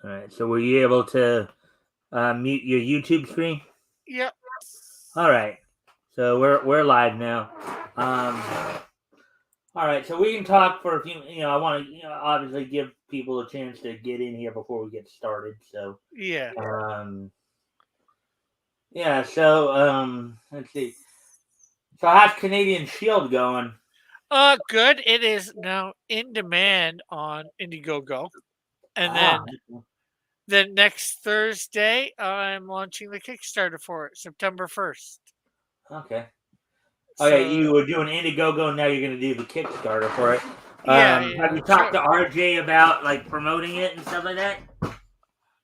All right. So were you able to mute your YouTube screen? Yep. All right. So we're live now. Um, all right. So we can talk for a few. I want to obviously give people a chance to get in here before we get started. So Yeah. yeah. So let's see. So how's Canadian Shield going? Good. It is now in demand on Indiegogo, and Ah, then next Thursday I'm launching the Kickstarter for it, September 1st. okay. Okay, you So were doing Indiegogo, and now you're going to do the Kickstarter for it. yeah, Have yeah, you talked sure. to RJ about like promoting it and stuff like that?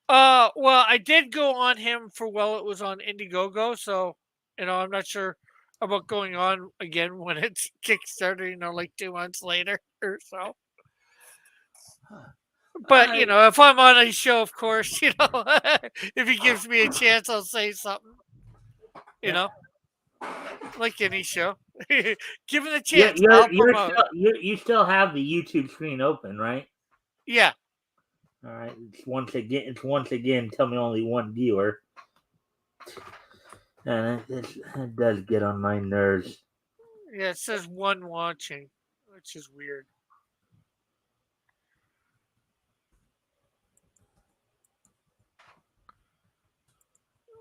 Well, I did go on him for while it was on Indiegogo, so I'm not sure about going on again when it's Kickstarter, like 2 months later or so. All But right. if I'm on a show, of course, if he gives me a chance, I'll say something. You Yeah. know, like any show. Given the You're chance, you're I'll you're promote. still you still have the YouTube screen open, right? Yeah. All right. It's once again. Tell me only one viewer, and it does get on my nerves. Yeah, it says one watching, which is weird.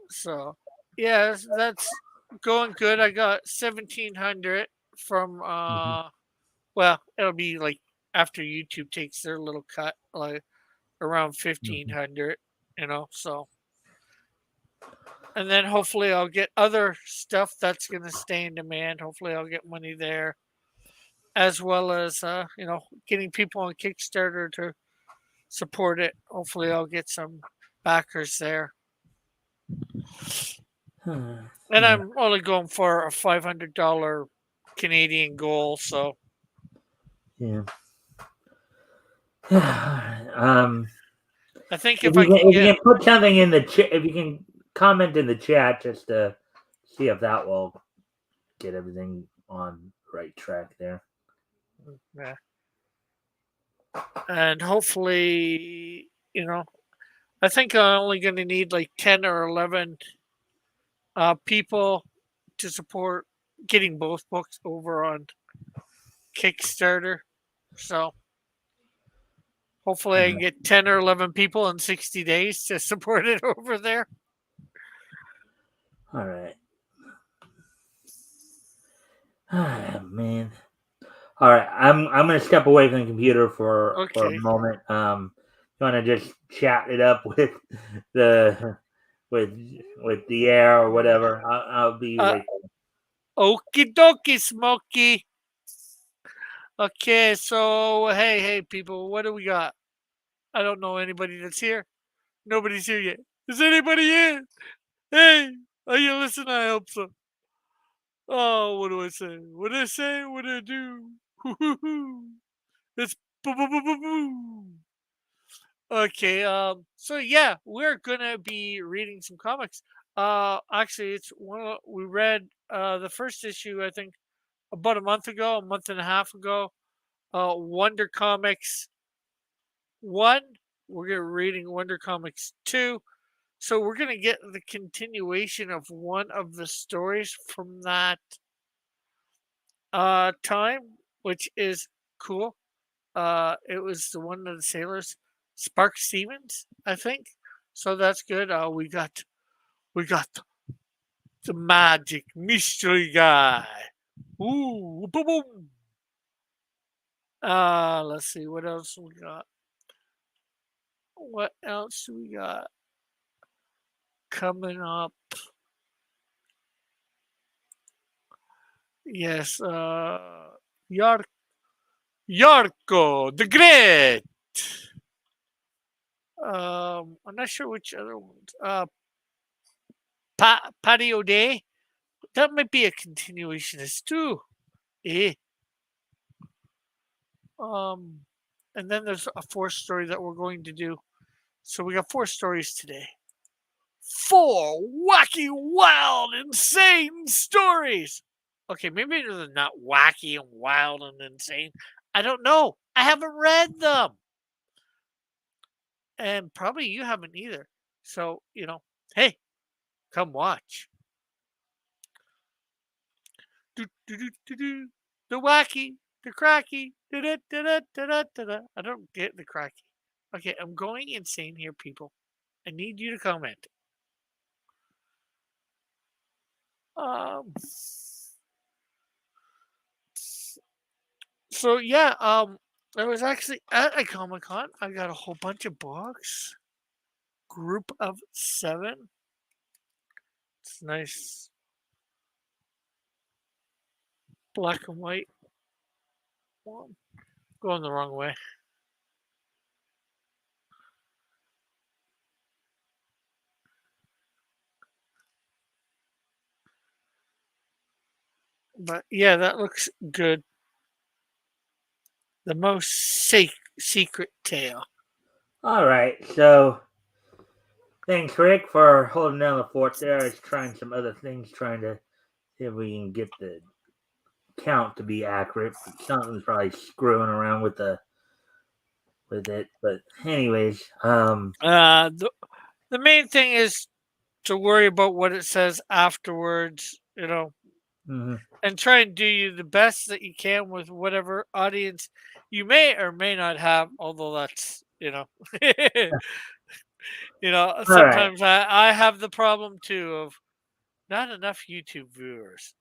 So, yeah, that's going good. I got 1,700 from, Mhm. well, it'll be like after YouTube takes their little cut, like around Mhm. 1,500, so. And then hopefully I'll get other stuff that's going to stay in demand. Hopefully I'll get money there, as well as, getting people on Kickstarter to support it. Hopefully I'll get some backers there. And Yeah. I'm only going for a $500 Canadian goal, so Yeah. I think If if you I can, can if you get, can put something in the chat, if you can comment in the chat, just to see if that will get everything on the right track there. yeah, and hopefully, I think I'm only going to need like 10 or 11 people to support getting both books over on Kickstarter. So hopefully I can get 10 or 11 people in 60 days to support it over there. All right. Ah, man. All right. I'm gonna step away from the computer for a Okay. moment. You want to just chat it up with the with with the air or whatever. I'll be Uh, right. Okie dokie, Smokey. Okay, so hey, people, what do we got? I don't know anybody that's here. Nobody's here yet. Is anybody here? Hey, are you listening? I hope so. Oh, what do I say? What do I say? What do I do? It's boo boo boo boo boo. Okay, so yeah, we're gonna be reading some comics. Actually, it's we read the first issue, I think, about a month and a half ago. Wonder Comics 1. We're gonna be reading Wonder Comics 2. So we're gonna get the continuation of one of the stories from that time, which is cool. It was the one of the sailors, Spark Stevens, I think. So that's good. We got the magic mystery guy. Ooh, boom, boom. Let's see what else we got. What else do we got coming up? Yes, Yar Yarko the Great. I'm not sure which other ones. Patio Day. That might be a continuationist too. Eh. Um, and then there's a fourth story that we're going to do. So we got 4 stories today. 4 wacky, wild, insane stories. Okay, maybe they're not wacky and wild and insane. I don't know. I haven't read them. and probably you haven't either. So, hey, come watch. Do, do, do, do, do. The wacky, the cracky. Da, da, da, da, da, da, da, da. I don't get the cracky. Okay, I'm going insane here, people. I need you to comment. Um, so yeah, I was actually at a Comic Con. I got a whole bunch of books. Group of 7. It's nice, black and white. Well, going the wrong way. But yeah, that looks good. The most secret tale. All right, so thanks, Rick, for holding down the fort there. I was trying some other things, trying to see if we can get the count to be accurate. But something's probably screwing around with it. But anyways, The main thing is to worry about what it says afterwards, mhm. and try and do you the best that you can with whatever audience you may or may not have. Although that's All right. sometimes I have the problem too of not enough YouTube viewers.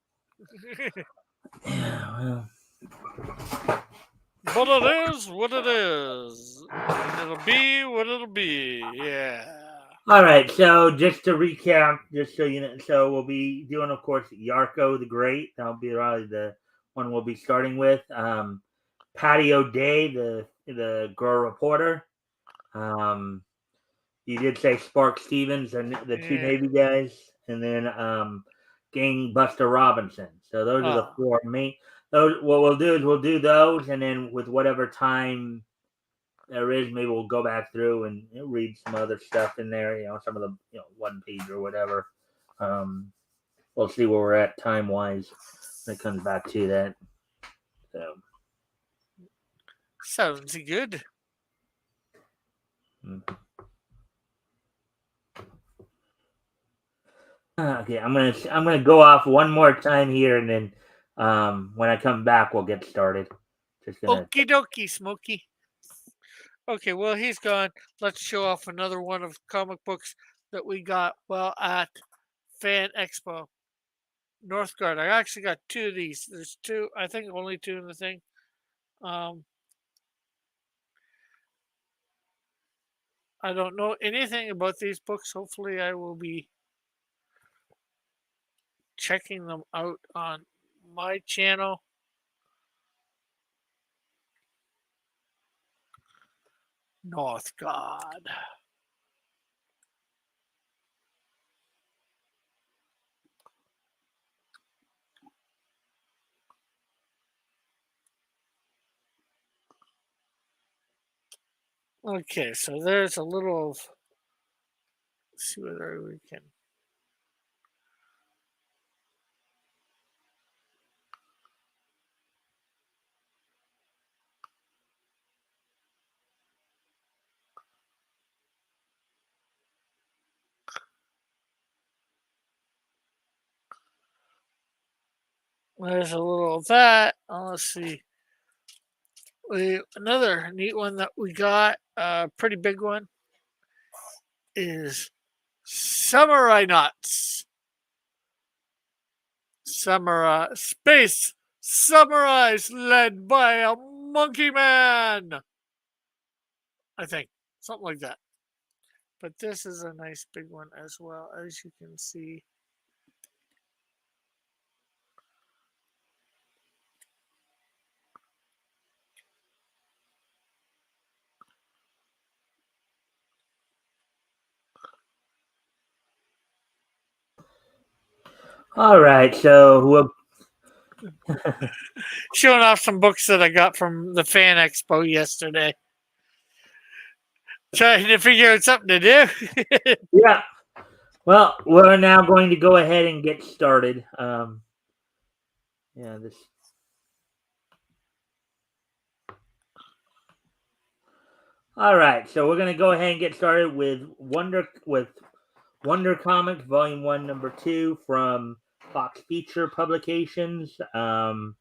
Yeah, well, But it is what it is, and it'll be what it'll be. Yeah. all right. So just to recap, just so you know, so we'll be doing, of course, Yarko the Great. That'll be probably the one we'll be starting with. Patio Day, the girl reporter. Um, you did say Spark Stevens and the two Yeah. Navy guys, and then Gang Buster Robinson. So those are the Oh, four main. Those what we'll do is we'll do those, and then with whatever time there is, maybe we'll go back through and read some other stuff in there. Some of the one page or whatever. Um, we'll see where we're at time wise when it comes back to that. So. sounds good. Mm. Okay, I'm gonna go off one more time here, and then when I come back, we'll get started. Just gonna. Okie dokie, Smokey. Okay, well, he's gone. Let's show off another one of comic books that we got at Fan Expo Northgard. I actually got 2 of these. There's 2, I think only 2 in the thing. Um, I don't know anything about these books. Hopefully, I will be checking them out on my channel. Northgard. Okay, so there's a little of. Let's see whether we can. There's a little of that. Let's see. Another neat one that we got, a pretty big one, is Samurai Nuts. Samurai Space Samurais led by a monkey man. I think. Something like that. But this is a nice big one as well, as you can see. All right, so we'll. Showing off some books that I got from the Fan Expo yesterday. Trying to figure out something to do. Yeah. Well, we're now going to go ahead and get started. Yeah, this. All right, so we're gonna go ahead and get started with Wonder Comics Volume One, Number Two from Fox Feature Publications. Go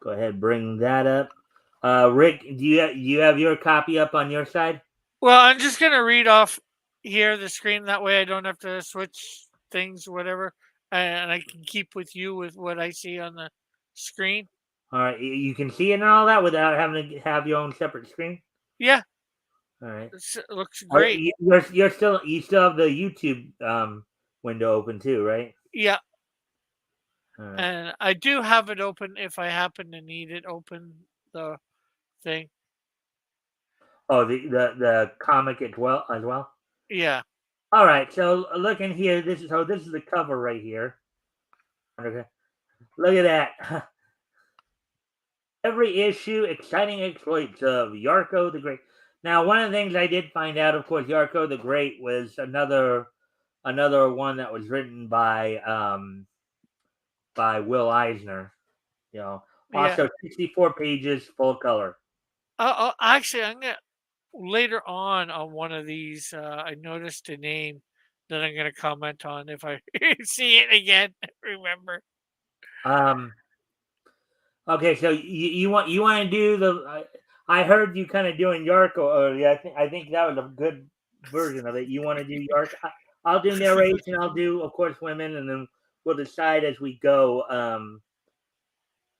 ahead, bring that up. Rick, do you have your copy up on your side? Well, I'm just gonna read off here the screen. That way, I don't have to switch things, whatever, and I can keep with you with what I see on the screen. All right, you can see it and all that without having to have your own separate screen. Yeah, All right. it looks great. You still have the YouTube window open too, right? Yeah, All right. and I do have it open if I happen to need it open. The thing. Oh, the comic as well. Yeah, All right. So look in here. This is the cover right here. Okay. Look at that. Every issue, exciting exploits of Yarko the Great. Now, one of the things I did find out, of course, Yarko the Great was another one that was written by Will Eisner. yeah. Also 64 pages, full color. Actually, I'm gonna later on one of these. I noticed a name that I'm gonna comment on if I see it again. Remember? Um, okay, so you want to do the? I heard you kind of doing Yarko earlier. I think that was a good version of it. You want to do Yarko? I'll do narration. I'll do, of course, women, and then we'll decide as we go.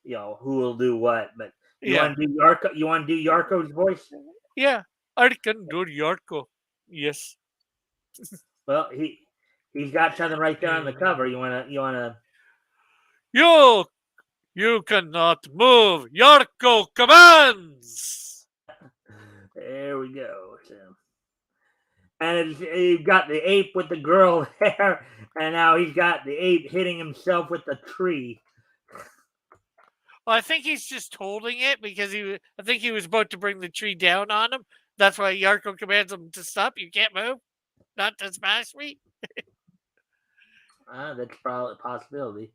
Who will do what. But you Yeah, want to do Yarko? You want to do Yarko's voice? yeah. Arkan Yorko. Yes. Well, he's got something right there on the cover. You wanna. You you cannot move. Yorko commands. There we go. So, and you've got the ape with the girl there, and now he's got the ape hitting himself with the tree. Well, I think he's just holding it because I think he was about to bring the tree down on him. That's why Yarko commands him to stop. You can't move. Not to smash me. That's probably a possibility.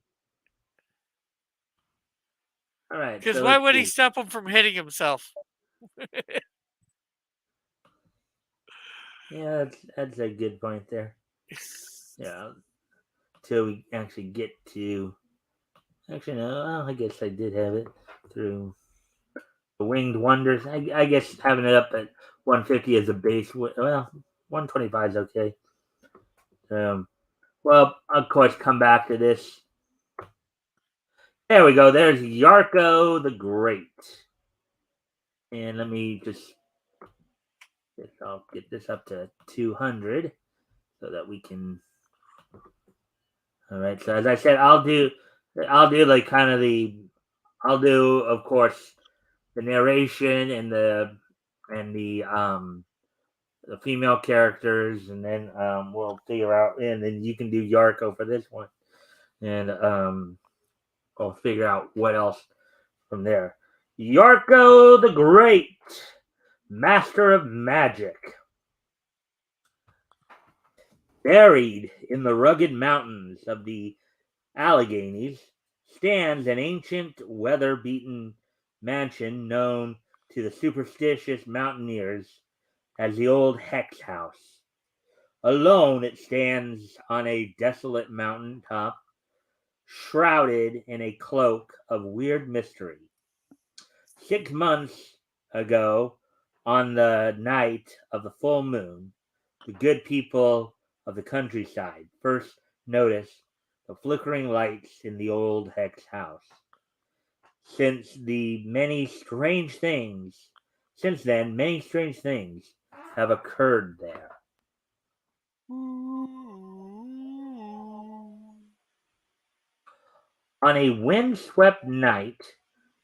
All right, Because so why let's would he see. stop him from hitting himself? Yeah, that's a good point there. Yeah, till we actually get to. Actually, no. Well, I guess I did have it through the Winged Wonders. I guess having it up at 150 as a base. Well, 125 is okay. Well, of course, come back to this. There we go. There's Yarko the Great. And let me I'll get this up to 200 so that we can. All right. So as I said, I'll do like kind of I'll do, of course, the narration and the female characters, and then we'll figure out, and then you can do Yarko for this one, and we'll figure out what else from there. Yarko the Great, Master of Magic. Buried in the rugged mountains of the Alleghenies stands an ancient, weather-beaten mansion known to the superstitious mountaineers as the Old Hex House. Alone it stands on a desolate mountain top, shrouded in a cloak of weird mystery. 6 months ago, on the night of the full moon, the good people of the countryside first noticed the flickering lights in the old Hex house. Since then, many strange things have occurred there. On a windswept night,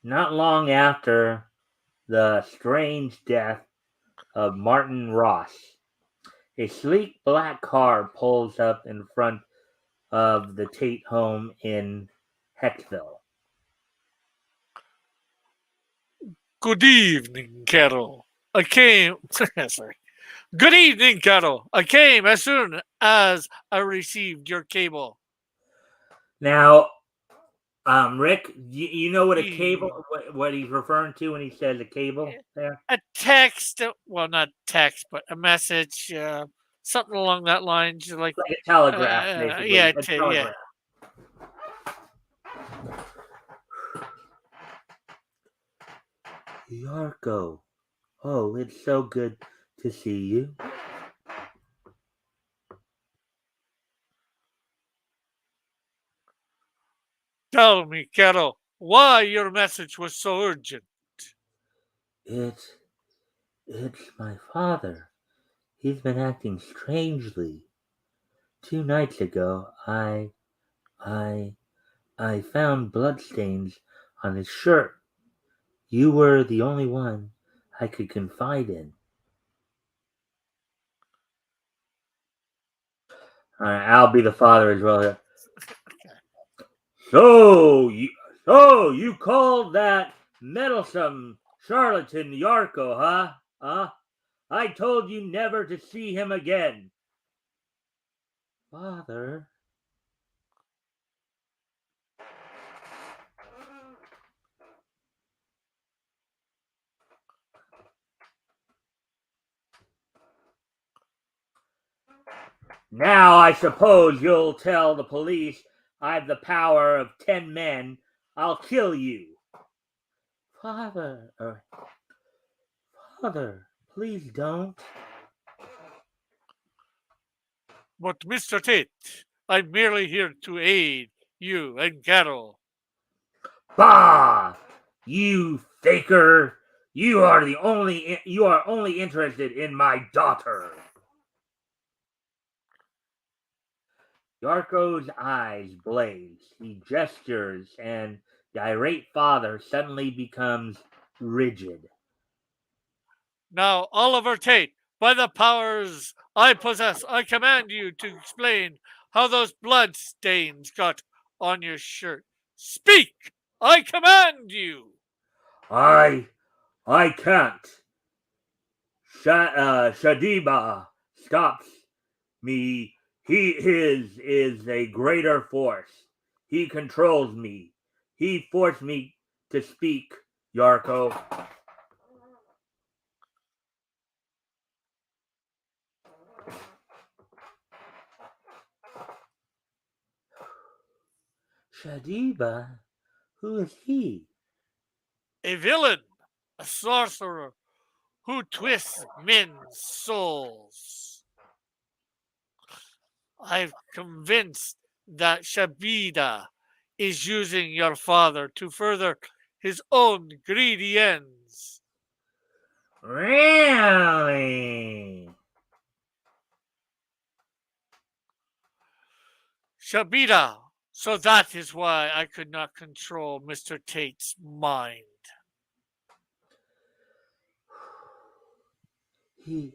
not long after the strange death of Martin Ross, a sleek black car pulls up in front of the Tate home in Hexville. Good evening, Carol. I came. Sorry. Good evening, Carol. I came as soon as I received your cable. Now, Rick, you know what a cable, E- what he's referring to when he says a cable there? a text, well, not text, but a message, something along that lines, like, Like a telegraph, basically. yeah, A yeah. telegraph. Yarko. Oh, it's so good to see you. Tell me, Carol, why your message was so urgent. It's it's my father. He's been acting strangely. 2 nights ago, I, I found bloodstains on his shirt. You were the only one I could confide in. All right, I'll be the father as well here. So you called that meddlesome charlatan Yarko, huh? I told you never to see him again. Father, now I suppose you'll tell the police I've the power of 10 men. I'll kill you. Father, Father, please don't. But, Mr. Tate, I'm merely here to aid you and Carol. Bah! You faker! You are only interested in my daughter. Yarko's eyes blaze. He gestures, and the irate father suddenly becomes rigid. Now, Oliver Tate, by the powers I possess, I command you to explain how those blood stains got on your shirt. Speak! I command you! I can't. Shadiba stops me. He is a greater force. He controls me. He forced me to speak, Yarko. Shadiba? Who is he? A villain, a sorcerer who twists men's souls. I'm convinced that Shabida is using your father to further his own greedy ends. Really? Shabida, so that is why I could not control Mr. Tate's mind. He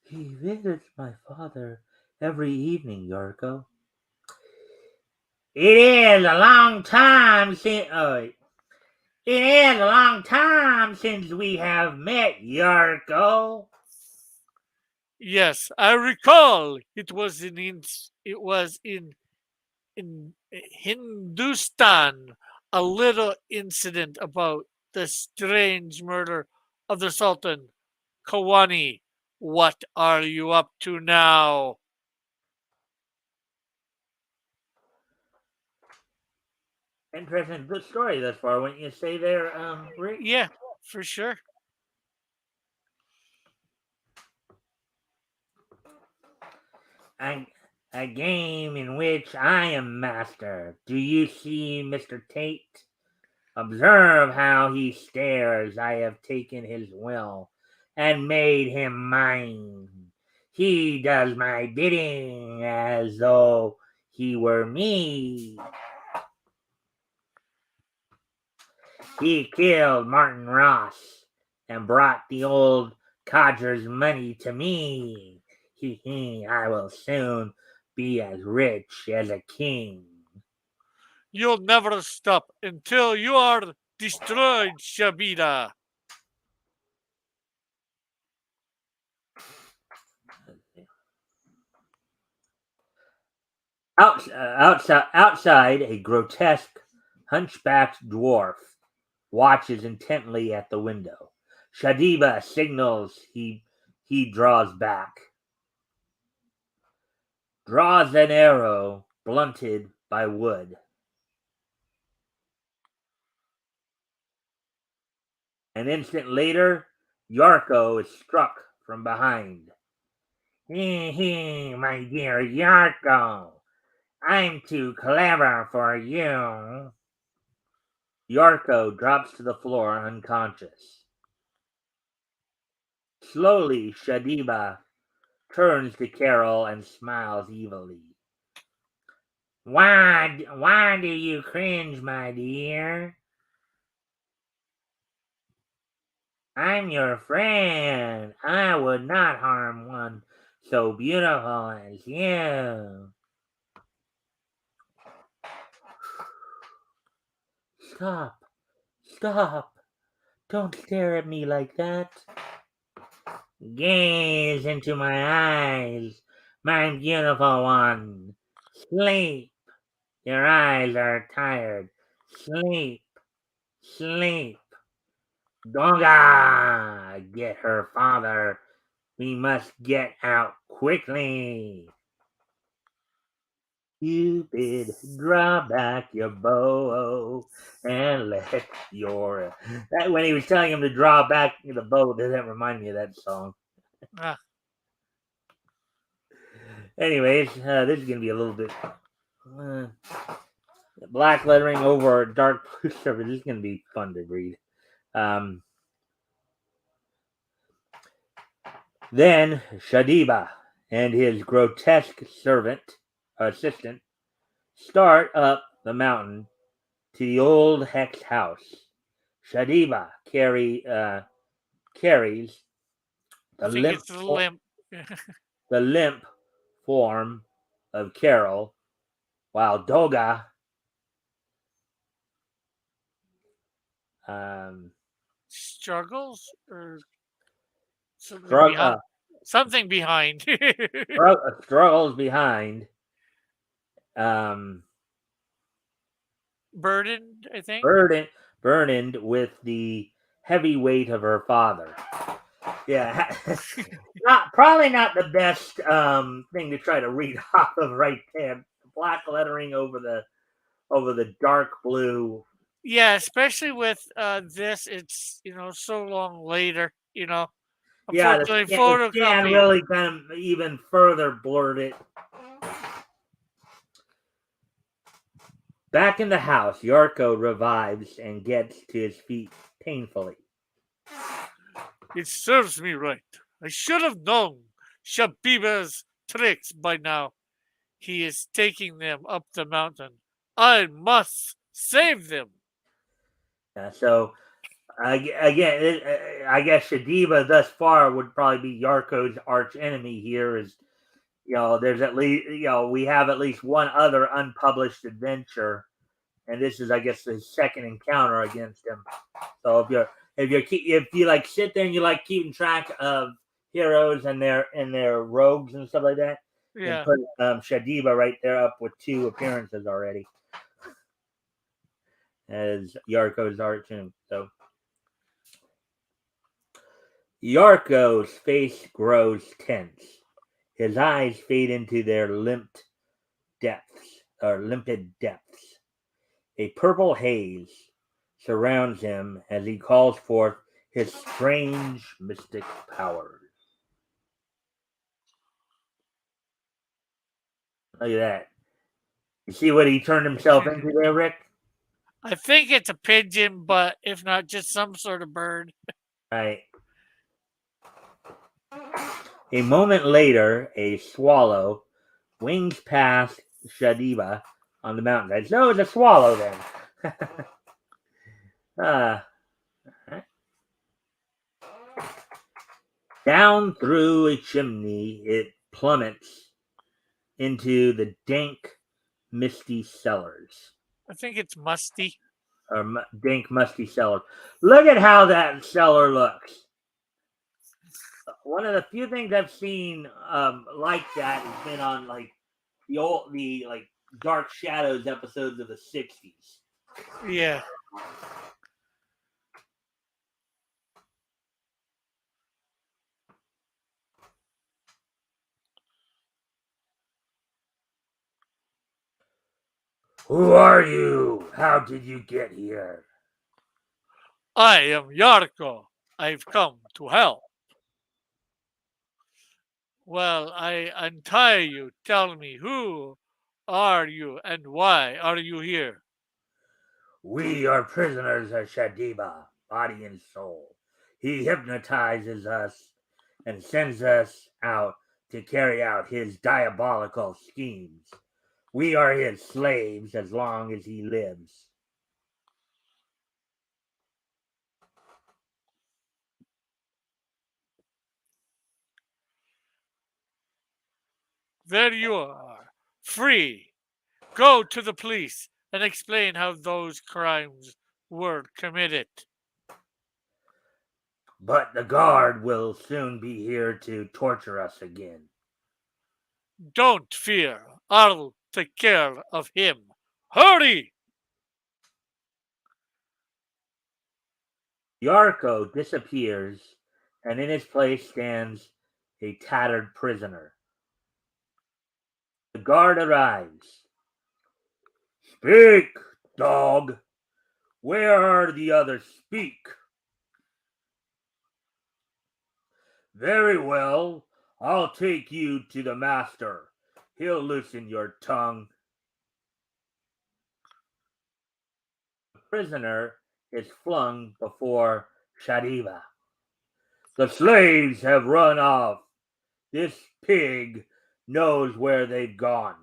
he visits my father every evening, Yarko. It is a long time since. It is a long time since we have met, Yarko. Yes, I recall it was in Hindustan, a little incident about the strange murder of the Sultan. Kawani, what are you up to now? Interesting, good story thus far. Wouldn't you say there, Rick? Yeah, for sure. A, a game in which I am master. Do you see, Mr. Tate? Observe how he stares. I have taken his will and made him mine. He does my bidding as though he were me. He killed Martin Ross and brought the old codger's money to me. I will soon be as rich as a king. You'll never stop until you are destroyed, Shabida. Outside, a grotesque hunchbacked dwarf watches intently at the window. Shadiba signals he draws back. Draws an arrow blunted by wood. An instant later, Yarko is struck from behind. Hee, my dear Yarko, I'm too clever for you. Yarko drops to the floor unconscious. Slowly, Shadiba turns to Carol and smiles evilly. Why do you cringe, my dear? I'm your friend. I would not harm one so beautiful as you. Stop. Stop. Don't stare at me like that. Gaze into my eyes, my beautiful one. Sleep. Your eyes are tired. Sleep. Sleep. Donga! Get her father. We must get out quickly. Cupid, draw back your bow and let your. That when he was telling him to draw back the bow, does that remind me of that song? Ah, Anyways, this is gonna be a little bit black lettering over dark blue surface. This is gonna be fun to read. Then Shadiba and his grotesque assistant start up the mountain to the old hex house. Shadiba carries I the think limp, it's the limp. the limp form of Carol, while Doga um, Struggles or something strugg- behind. Something behind. struggles behind, um, Burdened, I think. burdened with the heavy weight of her father. Yeah, probably not the best thing to try to read off of right there. Black lettering over the dark blue. Yeah, especially with this, it's so long later. Yeah, Unfortunately, the scan photocopy. really kind of even further blurred it. Back in the house, Yarko revives and gets to his feet painfully. It serves me right. I should have known Shabiba's tricks by now. He is taking them up the mountain. I must save them. So again, I guess Shadiba thus far would probably be Yarko's arch enemy here. Is there's at least we have at least one other unpublished adventure, and this is I guess his second encounter against him. So if you like sit there and you like keeping track of heroes and their rogues and stuff like that, you can Yeah. put Shadiba right there up with 2 appearances already as Yarko's arch enemy. So Yarko's face grows tense. His eyes fade into their limpid depths. A purple haze surrounds him as he calls forth his strange mystic powers. Look at that. You see what he turned himself into there, Rick? I think it's a pigeon, but if not, just some sort of bird. Right. A moment later, a swallow wings past Shadiba on the mountainside. So it's a swallow then. uh, Down through a chimney it plummets into the dank, misty cellars. I think it's musty. Or dank, musty cellars. Look at how that cellar looks. One of the few things I've seen like that has been on like the like Dark Shadows episodes of the '60s. Yeah. Who are you? How did you get here? I am Yarko. I've come to help. Well, I untie you. Tell me, who are you and why are you here? We are prisoners of Shadiba, body and soul. He hypnotizes us and sends us out to carry out his diabolical schemes. We are his slaves as long as he lives. There you are, free. Go to the police and explain how those crimes were committed. But the guard will soon be here to torture us again. Don't fear. I'll take care of him. Hurry! Yarko disappears, and in his place stands a tattered prisoner. The guard arrives. Speak, dog. Where are the others? Speak. Very well. I'll take you to the master. He'll loosen your tongue. The prisoner is flung before Shadiva. The slaves have run off. This pig knows where they've gone.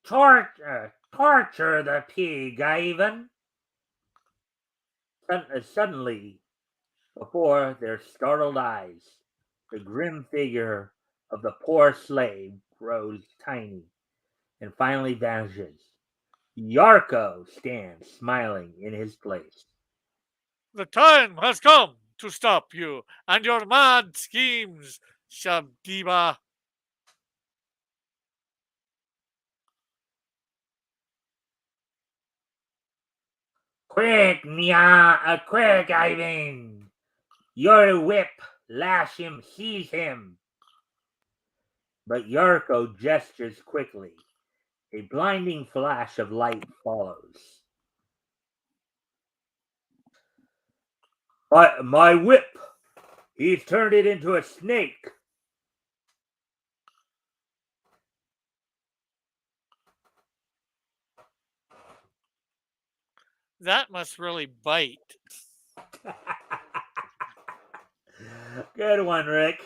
Torture the pig, Ivan. Suddenly, before their startled eyes, the grim figure of the poor slave grows tiny and finally vanishes. Yarko stands smiling in his place. The time has come to stop you and your mad schemes, Shabdiba. Quick, Nya, quick, Ivan! Your whip, lash him, seize him! But Yarko gestures quickly. A blinding flash of light follows. My whip! He's turned it into a snake! That must really bite. Good one, Rick.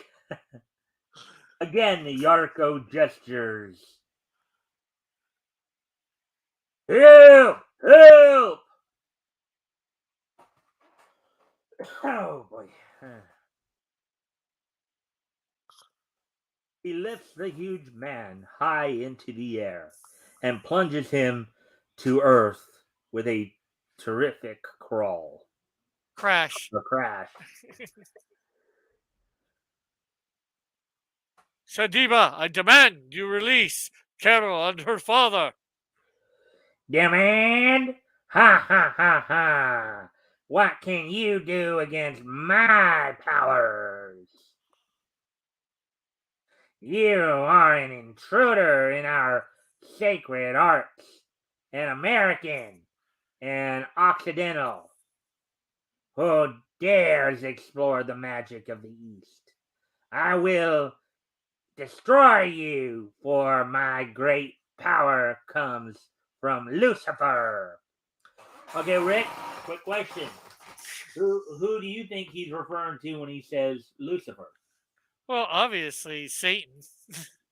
Again, Yarko gestures. Help! Help! Oh boy. He lifts the huge man high into the air and plunges him to earth with a terrific crawl. Crash. A crash. Shadiba, I demand you release Carol and her father. Demand? Ha ha ha ha! What can you do against my powers? You are an intruder in our sacred arts, an American, an Occidental. Who dares explore the magic of the East? I will destroy you, for my great power comes from Lucifer. Okay, Rick, quick question. Who do you think he's referring to when he says Lucifer? Well, obviously, Satan,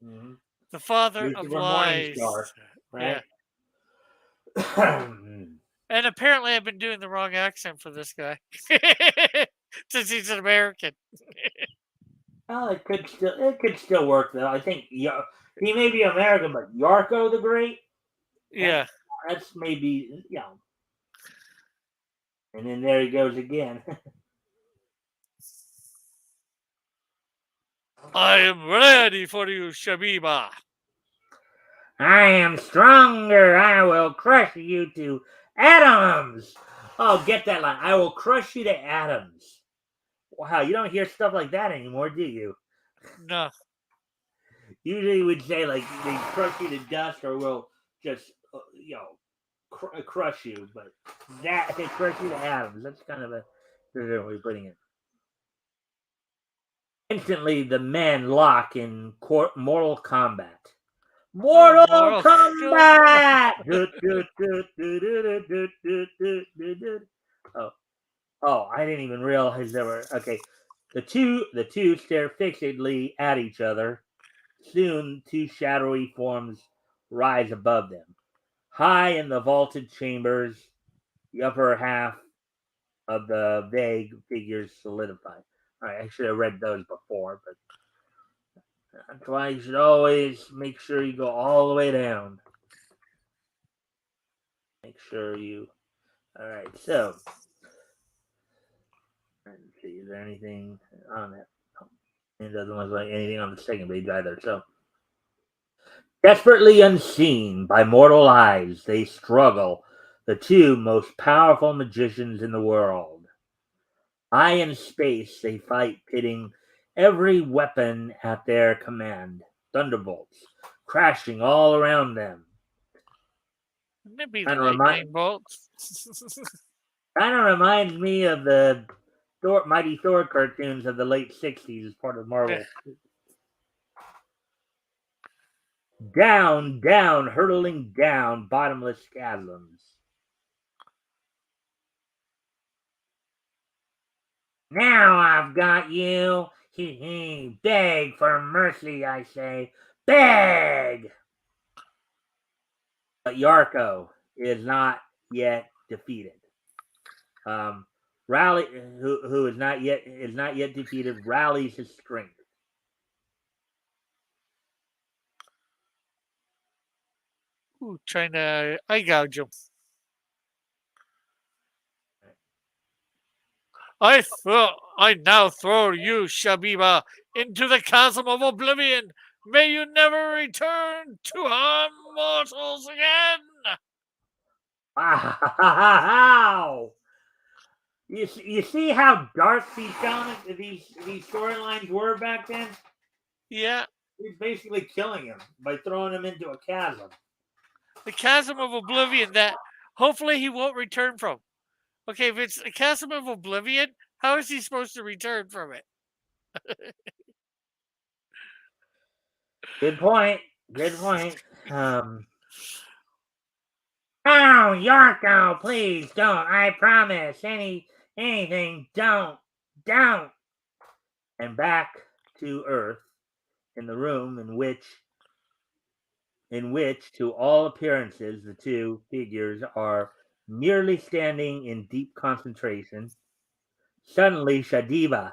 Mm-hmm. the father of Lucifer lies. Morningstar, Yeah. right? And apparently, I've been doing the wrong accent for this guy. Since he's an American. Well, it could still work though. I think he may be American, but Yarko the Great. That's Yeah. that's maybe And then there he goes again. I am ready for you, Shabiba. I am stronger. I will crush you to atoms. Oh, get that line. I will crush you to atoms. Wow, you don't hear stuff like that anymore, do you? No. Usually we'd say like they crush you to dust or we'll just, crush you. But that, they crush you to atoms. That's kind of a different way of putting it. Instantly, the men lock in mortal combat. Oh, Mortal moral. Kombat! Oh, oh, I didn't even realize there were. Okay, the two stare fixedly at each other. Soon, two shadowy forms rise above them. High in the vaulted chambers, the upper half of the vague figures solidify. All right, I should have read those before, but that's why you should always make sure you go all the way down. Make sure you. All right, so let's see. Is there anything on that? It doesn't look like anything on the second page either. So, desperately unseen by mortal eyes, they struggle. The two most powerful magicians in the world. High in space, they fight, pitting every weapon at their command. Thunderbolts crashing all around them. Maybe Kind of lightning bolts. reminds me of the Mighty Thor cartoons of the late '60s as part of Marvel. Down, down, hurtling down bottomless chasms. Now I've got you. Hee hee. Beg for mercy, I say. Beg! But Yarko is not yet defeated. Rally, who is not yet defeated, rallies his strength. Ooh, trying to eye gouge him. I now throw you, Shabiba, into the chasm of oblivion. May you never return to harm mortals again. Wow! You see how dark these storylines were back then? Yeah, He's basically killing him by throwing him into a chasm. the chasm of oblivion that hopefully he won't return from. Okay, if it's a chasm of oblivion, how is he supposed to return from it? Good point. Good point. Oh, Yorko, please don't. I promise. Anything. Don't. And back to Earth, in the room in which, to all appearances, the two figures are merely standing in deep concentration. Suddenly, Shadiva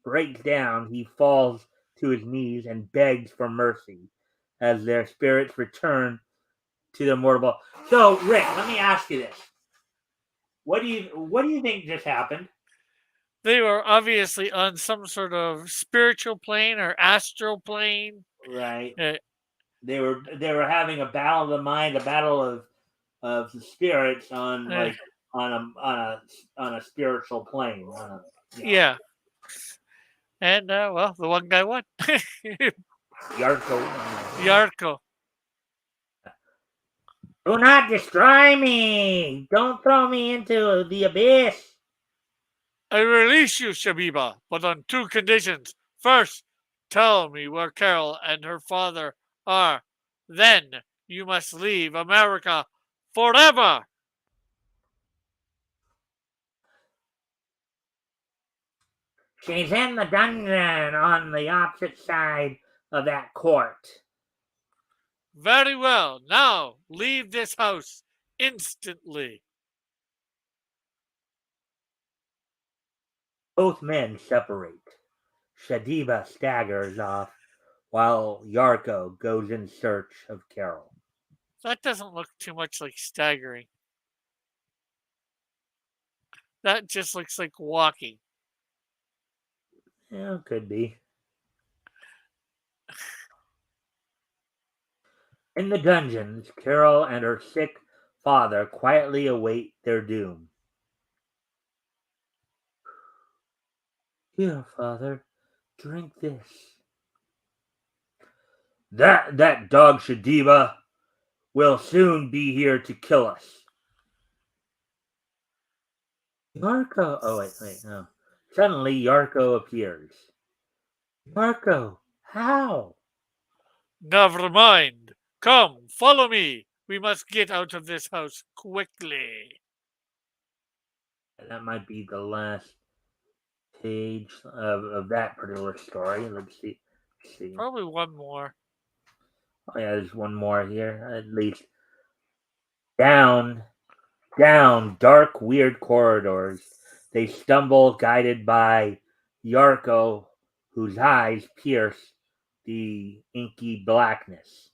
breaks down. He falls to his knees and begs for mercy as their spirits return to their mortal body. So, Rick, let me ask you this: what do you think just happened? They were obviously on some sort of spiritual plane or astral plane. Right? Uh, They were having a battle of the mind, a battle of the spirits on uh, like on a spiritual plane. yeah, and well, the one guy won. Yarko. Yarko. Do not destroy me! Don't throw me into the abyss! I release you, Shabiba, but on two conditions. First, tell me where Carol and her father are. Then you must leave America forever. She's in the dungeon on the opposite side of that court. Very well. Now leave this house instantly. Both men separate. Shadiva staggers off while Yarko goes in search of Carol. That doesn't look too much like staggering. That just looks like walking. Yeah, could be. In the dungeons, Carol and her sick father quietly await their doom. Here, father, drink this. That dog Shadiba will soon be here to kill us. Yarko. Oh, wait, no. Suddenly, Yarko appears. Yarko, how? Never mind. Come, follow me. We must get out of this house quickly. That might be the last page of that particular story. Let's see. Probably one more. Oh yeah, there's one more here. At least down, down dark, weird corridors. They stumble, guided by Yarko, whose eyes pierce the inky blackness.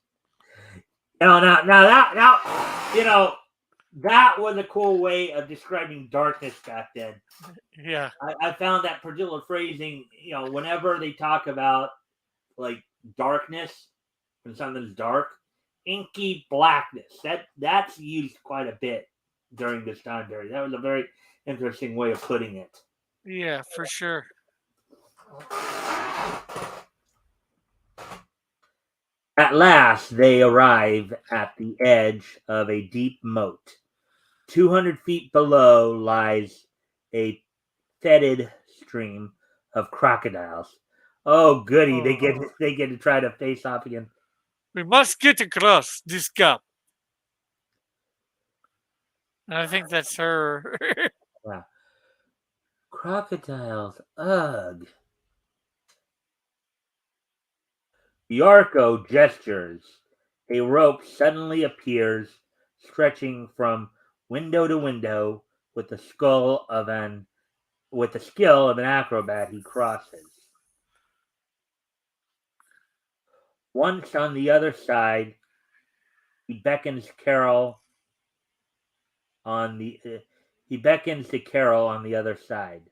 That was a cool way of describing darkness back then. Yeah. I found that particular phrasing, whenever they talk about like darkness, when something's dark, inky blackness. That's used quite a bit during this time period. That was a very interesting way of putting it. Yeah, for sure. At last, they arrive at the edge of a deep moat. 200 feet below lies a fetid stream of crocodiles. Oh, goody! They get Oh. they get to try to face off again. We must get across this gap. I think that's her. Yeah. Crocodiles. Ugh. Yarko gestures. A rope suddenly appears, stretching from window to window. With the skill of an acrobat, he crosses. Once on the other side, he beckons Carol on the he beckons to Carol on the other side.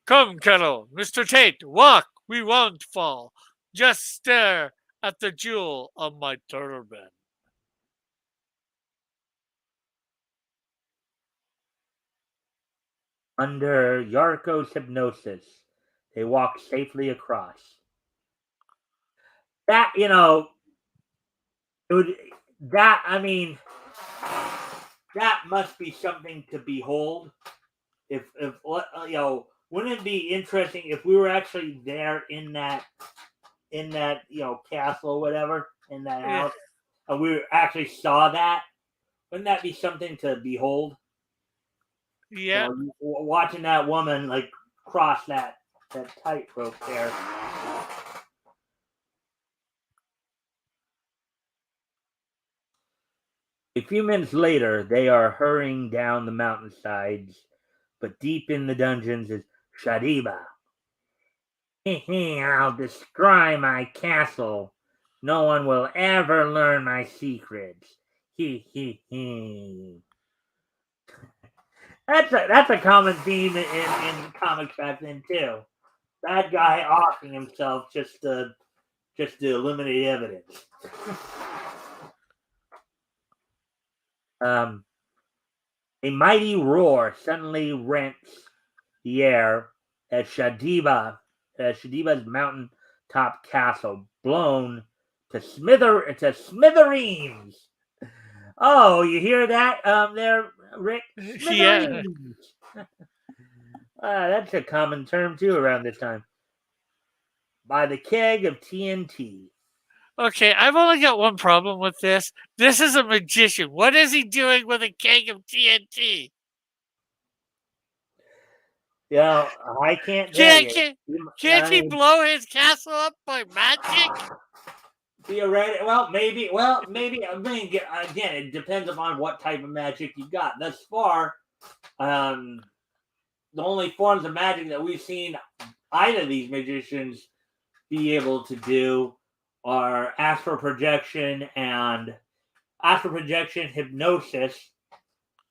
Come, Carol. Mr. Tate, walk. We won't fall. Just stare at the jewel on my turban. Under Yarko's hypnosis, they walk safely across. That it would that I mean that must be something to behold. If wouldn't it be interesting if we were actually there in that castle or whatever, in that Yeah. house, and we actually saw that? Wouldn't that be something to behold? Yeah. Watching that woman like cross that tightrope there. A few minutes later, they are hurrying down the mountainsides, but deep in the dungeons is Shadiba. I'll destroy my castle. No one will ever learn my secrets. He he he. That's a common theme in comics back then too. Bad guy offing himself just to eliminate evidence. Um, a mighty roar suddenly rents the air as Shadiba's mountain-top castle blown to smithereens. Oh, you hear that? There, Rick, Yeah. smithereens. That's a common term too around this time. By the keg of TNT. Okay, I've only got one problem with this. This is a magician. What is he doing with a keg of TNT? I can't tell Can't, you. can't, can't I he mean, blow his castle up by magic? theoretically, well, maybe. I mean, again, it depends upon what type of magic you got. Thus far, um, the only forms of magic that we've seen either of these magicians be able to do are astral projection, hypnosis,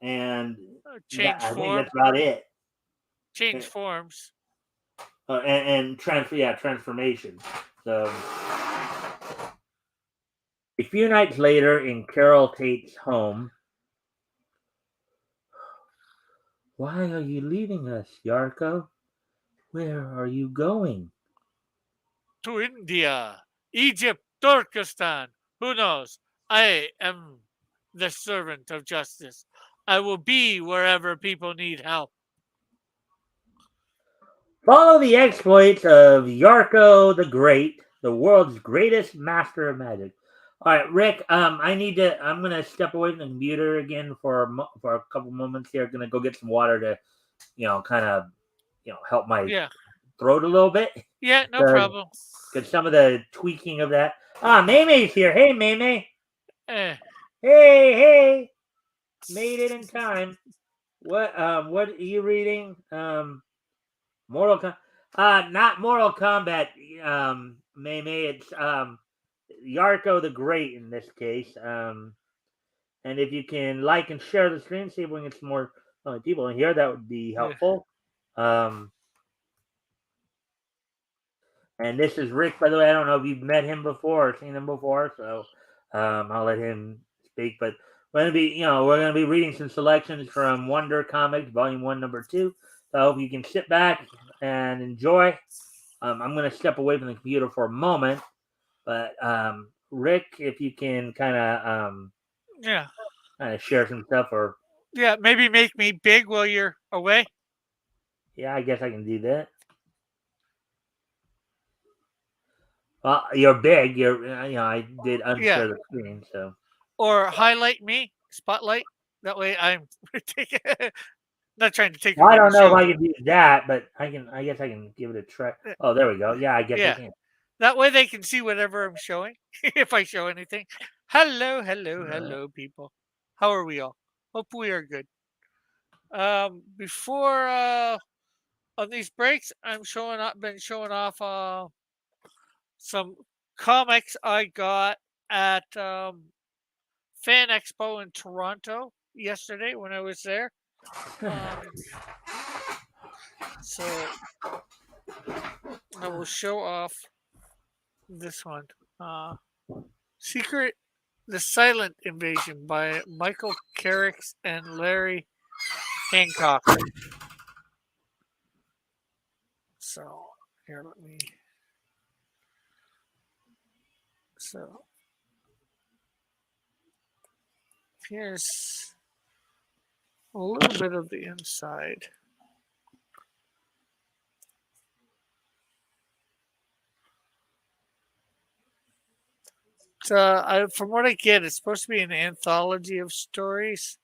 and Change I think form, that's about it. change forms. And transformation. So A few nights later, in Carol Tate's home, why are you leaving us, Yarko? Where are you going? To India, Egypt, Turkestan. Who knows? I am the servant of justice. I will be wherever people need help. Follow the exploits of Yarko the Great, the world's greatest master of magic. All right, Rick. I need to. I'm gonna step away from the computer again for a couple moments here. I'm gonna go get some water to, kind of, help my Yeah, throat a little bit. yeah, no Because problem. some of the tweaking of that. Maymay's here. Hey, Maymay. Eh, Hey, hey. Made it in time. What are you reading? Mortal Com- not Mortal Kombat, Maymay. It's Yarko the Great in this case. And if you can like and share the stream, see if we can get some more people in here, that would be yeah. helpful. Um, and this is Rick, by the way. I don't know if you've met him before or seen him before, so I'll let him speak. But we're gonna be reading some selections from Wonder Comics, Volume 1, Number 2. So I hope you can sit back and enjoy. I'm going to step away from the computer for a moment, but Rick, if you can Yeah. kind of share some stuff, or Yeah, maybe make me big while you're away. yeah, I guess I can do that. Well, you're big. I did Yeah. unshare the screen, so Or highlight me, spotlight. That way I'm not trying to take well, I over your don't know if show. I can do that, but I can. I guess I can give it a try. Uh, Oh, there we go. Yeah, I guess I Yeah. can. That way they can see whatever I'm showing, if I show anything. Hello, hello, hello, people. How are we all? Hope we are good. Before on these breaks, been showing off some comics I got at Fan Expo in Toronto yesterday when I was there. Um, so I will show off this one. Uh, Secret The Silent Invasion by Michael Carricks and Larry Hancock. So here, let me. So here's a little bit of the inside. From what I get, it's supposed to be an anthology of stories.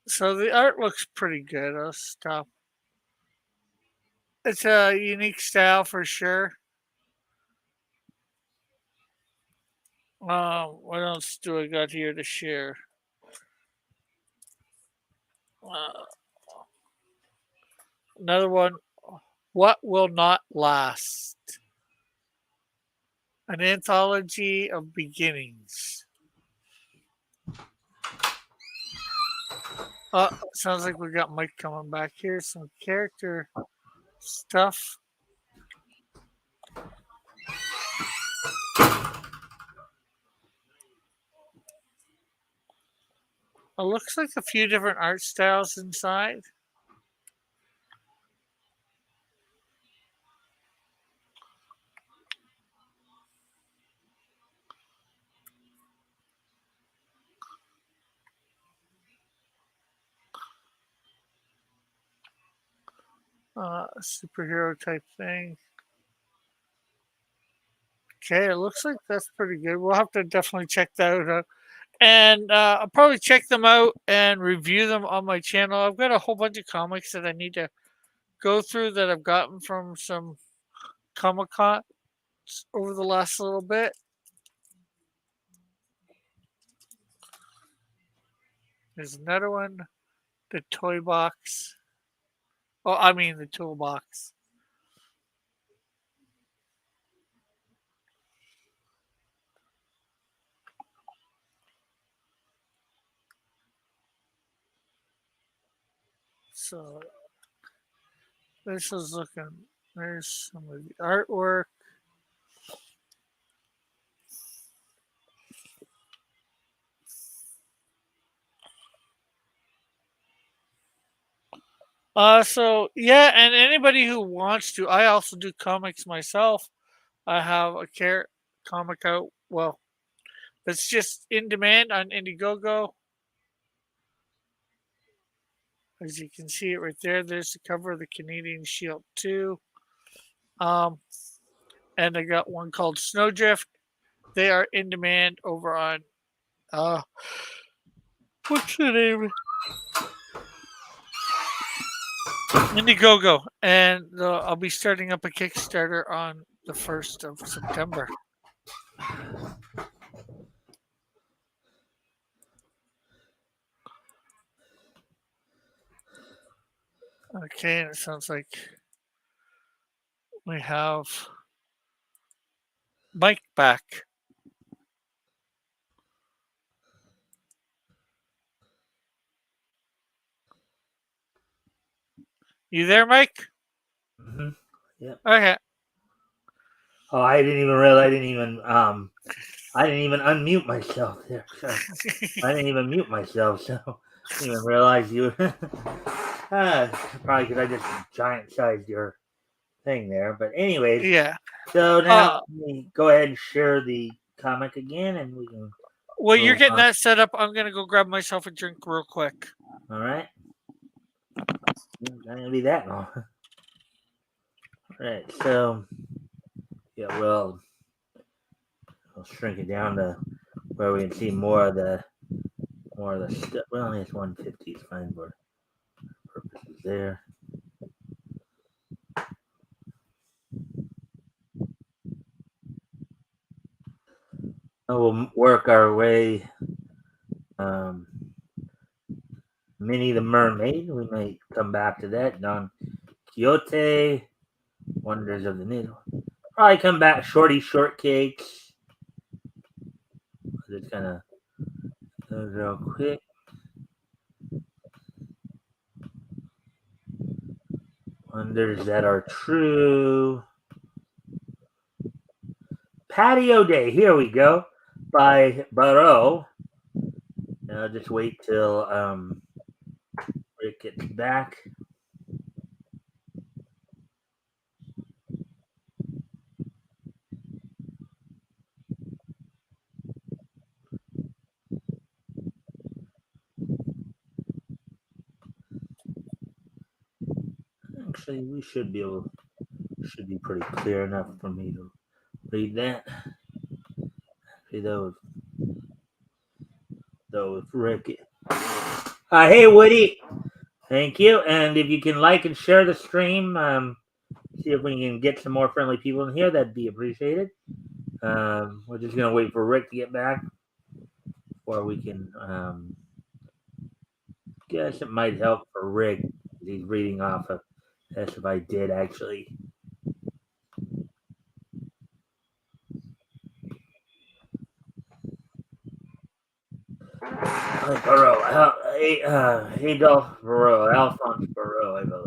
So the art looks pretty good. I'll stop. It's a unique style for sure. What else do I got here to share? Uh, Another one. What will not last? An anthology of beginnings. Sounds like we got Mike coming back here. Some character stuff. It looks like a few different art styles inside. Superhero type thing. Okay, it looks like that's pretty good. We'll have to definitely check that out. And I'll probably check them out and review them on my channel. I've got a whole bunch of comics that I need to go through that I've gotten from some Comic Con over the last little bit. There's another one, the toy box. Oh, I mean the toolbox. So this is looking. There's some of the artwork. So yeah, and anybody who wants to, I also do comics myself. I have a comic out. Well, it's just in demand on Indiegogo. As you can see it right there, there's the cover of the Canadian Shield 2. Um, and I got one called Snowdrift. They are in demand over on uh, what's the name? Indiegogo, and I'll be starting up a Kickstarter on the 1st of September. Okay, and it sounds like we have Mike back. You there, Mike? Mm-hmm. Yeah. Okay. Oh, I didn't even realize. I didn't even unmute myself there. So I didn't even mute myself. So I didn't even realize you. Probably because I just giant sized your thing there. But anyways, Yeah. so now we go ahead and share the comic again, and we can. Well, you're Go getting on. that set up. I'm gonna go grab myself a drink real quick. All right. Not gonna be that long. All right. So yeah, we'll shrink it down to where we can see more of the stuff. Well, it's 150 is fine for purposes there. We'll work our way. Minnie the Mermaid. We might come back to that. Don Quixote. Wonders of the Needle. Probably come back. Shorty Shortcakes. Just kind of real quick. Wonders that are true. Patio Day. Here we go. By Barreau. Now just wait till Rick gets back. Actually, we should be pretty clear enough for me to read that. See those Rick. Hey Woody, thank you. And if you can like and share the stream, see if we can get some more friendly people in here. That'd be appreciated. We're just gonna wait for Rick to get back, or we can. Guess it might help for Rick. He's reading off of. That's if I did actually. Barreau, Adolph Barreau, Alphonse Barreau, I believe.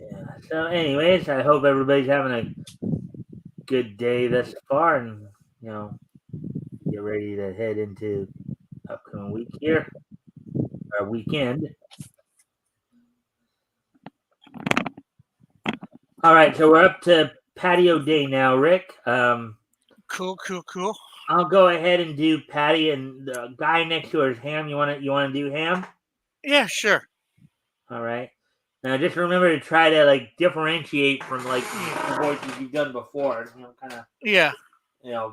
Yeah. So, anyways, I hope everybody's having a good day thus far, and get ready to head into upcoming week here, or weekend. All right, so we're up to patio day now, Rick. Cool. I'll go ahead and do Patty, and the guy next to her is Ham. You want to do Ham? Yeah, sure. All right. Now just remember to try to differentiate from the voices you've done before. Kind of Yeah.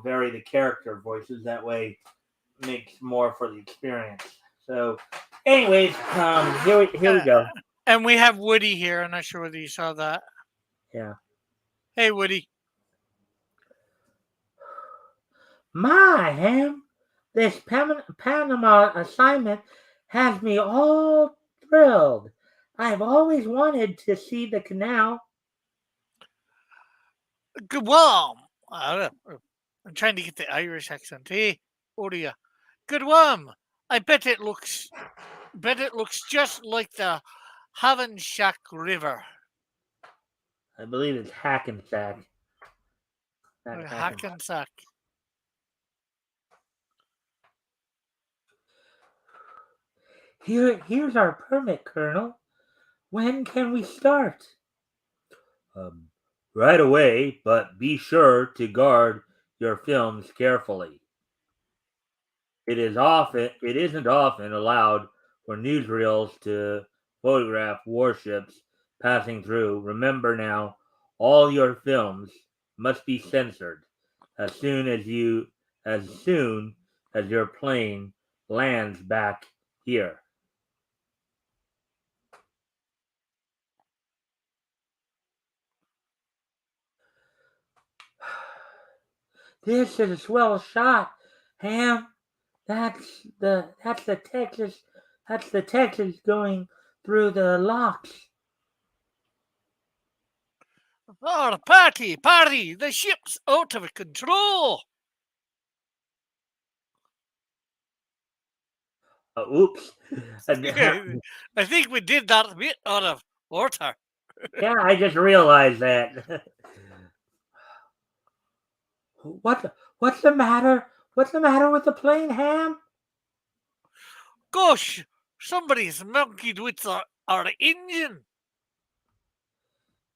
Vary the character voices. That way, makes more for the experience. So, anyways, here we go. And we have Woody here. I'm not sure whether you saw that. Yeah. Hey, Woody. My, Ham, this Panama assignment has me all thrilled. I've always wanted to see the canal. Good one. I'm trying to get the Irish accent. Hey, what are you? Good one. I bet it looks just like the Havenshack River. I believe it's Hackensack. Not Hackensack. Hackensack. Here's our permit, Colonel. When can we start? Um, right away, but be sure to guard your films carefully. It isn't often allowed for newsreels to photograph warships passing through. Remember now, all your films must be censored as soon as your plane lands back here. This is a swell shot, Ham. That's the Texas going through the locks. Oh, party! The ship's out of control. Oops. I think we did that a bit out of order. Yeah, I just realized that. What's the matter? What's the matter with the plane, Ham? Gosh, somebody's monkeyed with our engine.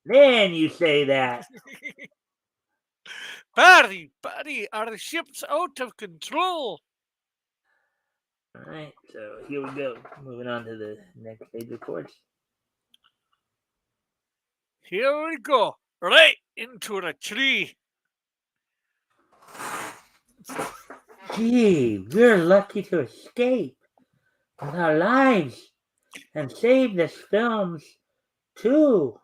Then you say that. Party, our ship's out of control. All right, so here we go. Moving on to the next page of course. Here we go, right into the tree. Gee, we're lucky to escape with our lives and save this film's too.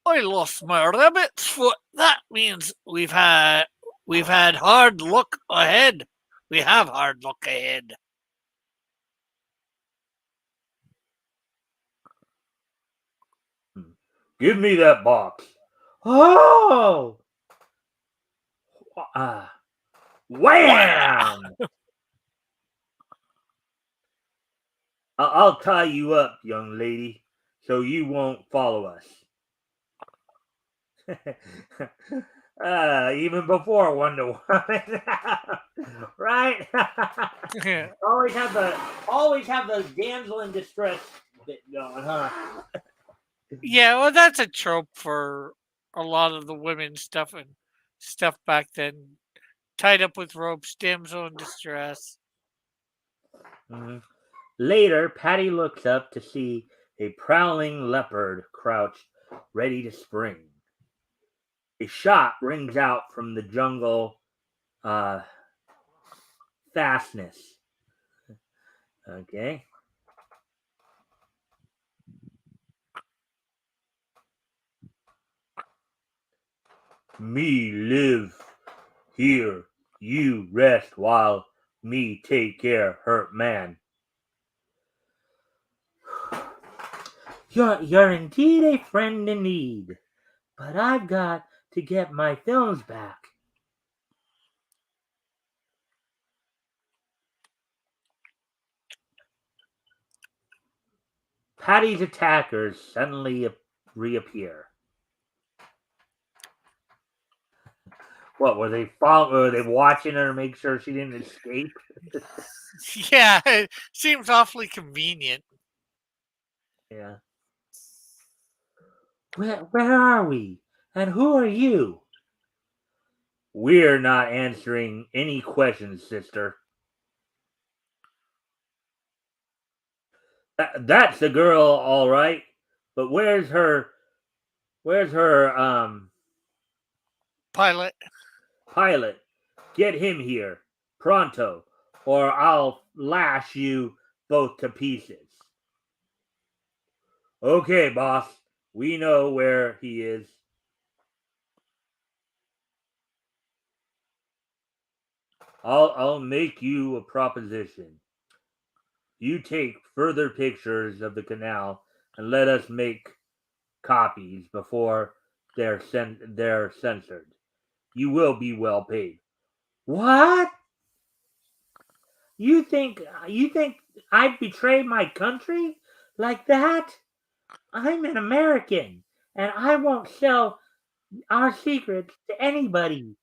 I lost my rabbit's foot. That means we've had hard luck ahead. We have hard luck ahead. Give me that box. Oh! Wham! I'll tie you up, young lady, so you won't follow us. Even before Wonder Woman, right? always have the damsel in distress bit going, huh? Yeah, well, that's a trope for a lot of the women stuff and stuff back then. Tied up with ropes, damsel in distress. Mm-hmm. Later, Patty looks up to see a prowling leopard crouched, ready to spring. A shot rings out from the jungle fastness. Okay. Me live here. You rest while me take care hurt man. You're indeed a friend in need, but I've got to get my films back. Patty's attackers suddenly reappear. What were they watching her to make sure she didn't escape? Yeah, it seems awfully convenient. Yeah. Where are we? And who are you? We're not answering any questions, sister. That's the girl, all right. But where's her Pilot. pilot? Get him here. Pronto. Or I'll lash you both to pieces. Okay, boss. We know where he is. I'll make you a proposition. You take further pictures of the canal and let us make copies before they're censored. You will be well paid. What? You think I'd betray my country like that? I'm an American and I won't sell our secrets to anybody.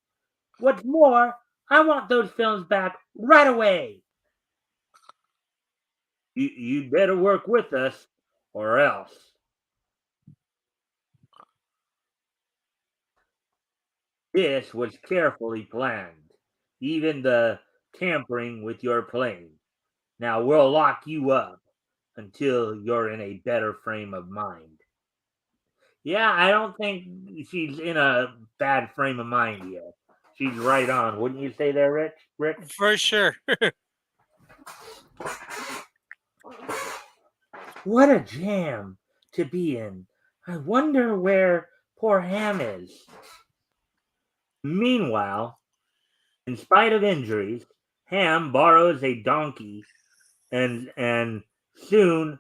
What's more, I want those films back right away. You'd better work with us or else. This was carefully planned, even the tampering with your plane. Now we'll lock you up until you're in a better frame of mind. Yeah, I don't think she's in a bad frame of mind yet. She's right on. Wouldn't you say there, Rich? Rick? For sure. What a jam to be in. I wonder where poor Ham is. Meanwhile, in spite of injuries, Ham borrows a donkey and soon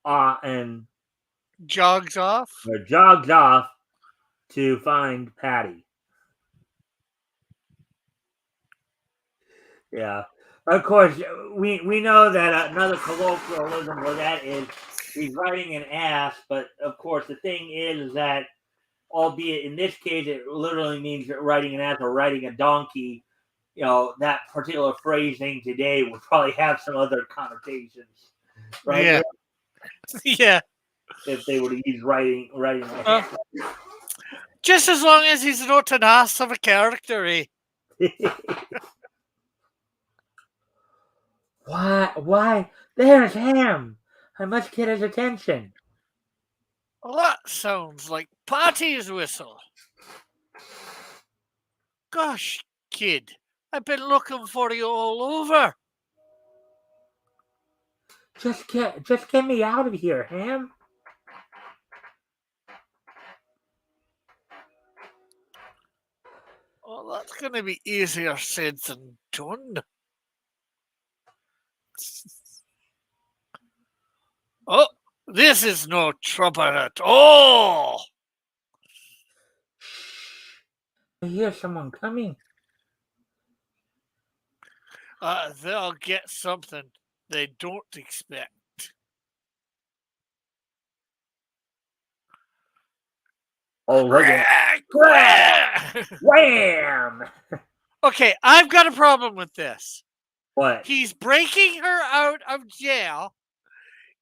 and Jogs off. jogs off to find Patty. Yeah. Of course, we know that another colloquialism for that is he's riding an ass, but of course the thing is that, albeit in this case it literally means riding an ass or riding a donkey, that particular phrasing today would probably have some other connotations, right? Yeah. Rick? Yeah. If they were to use riding an Uh, ass. just as long as he's not an ass of a character, eh? Why? There's Ham. I must get his attention. Well, that sounds like Patty's whistle. Gosh, kid, I've been looking for you all over. Just get me out of here, Ham. Well, that's going to be easier said than done. Oh, this is no trouble at all. I hear someone coming. They'll get something they don't expect. Oh, look at it. Crack! Wham! Okay, I've got a problem with this. What? He's breaking her out of jail,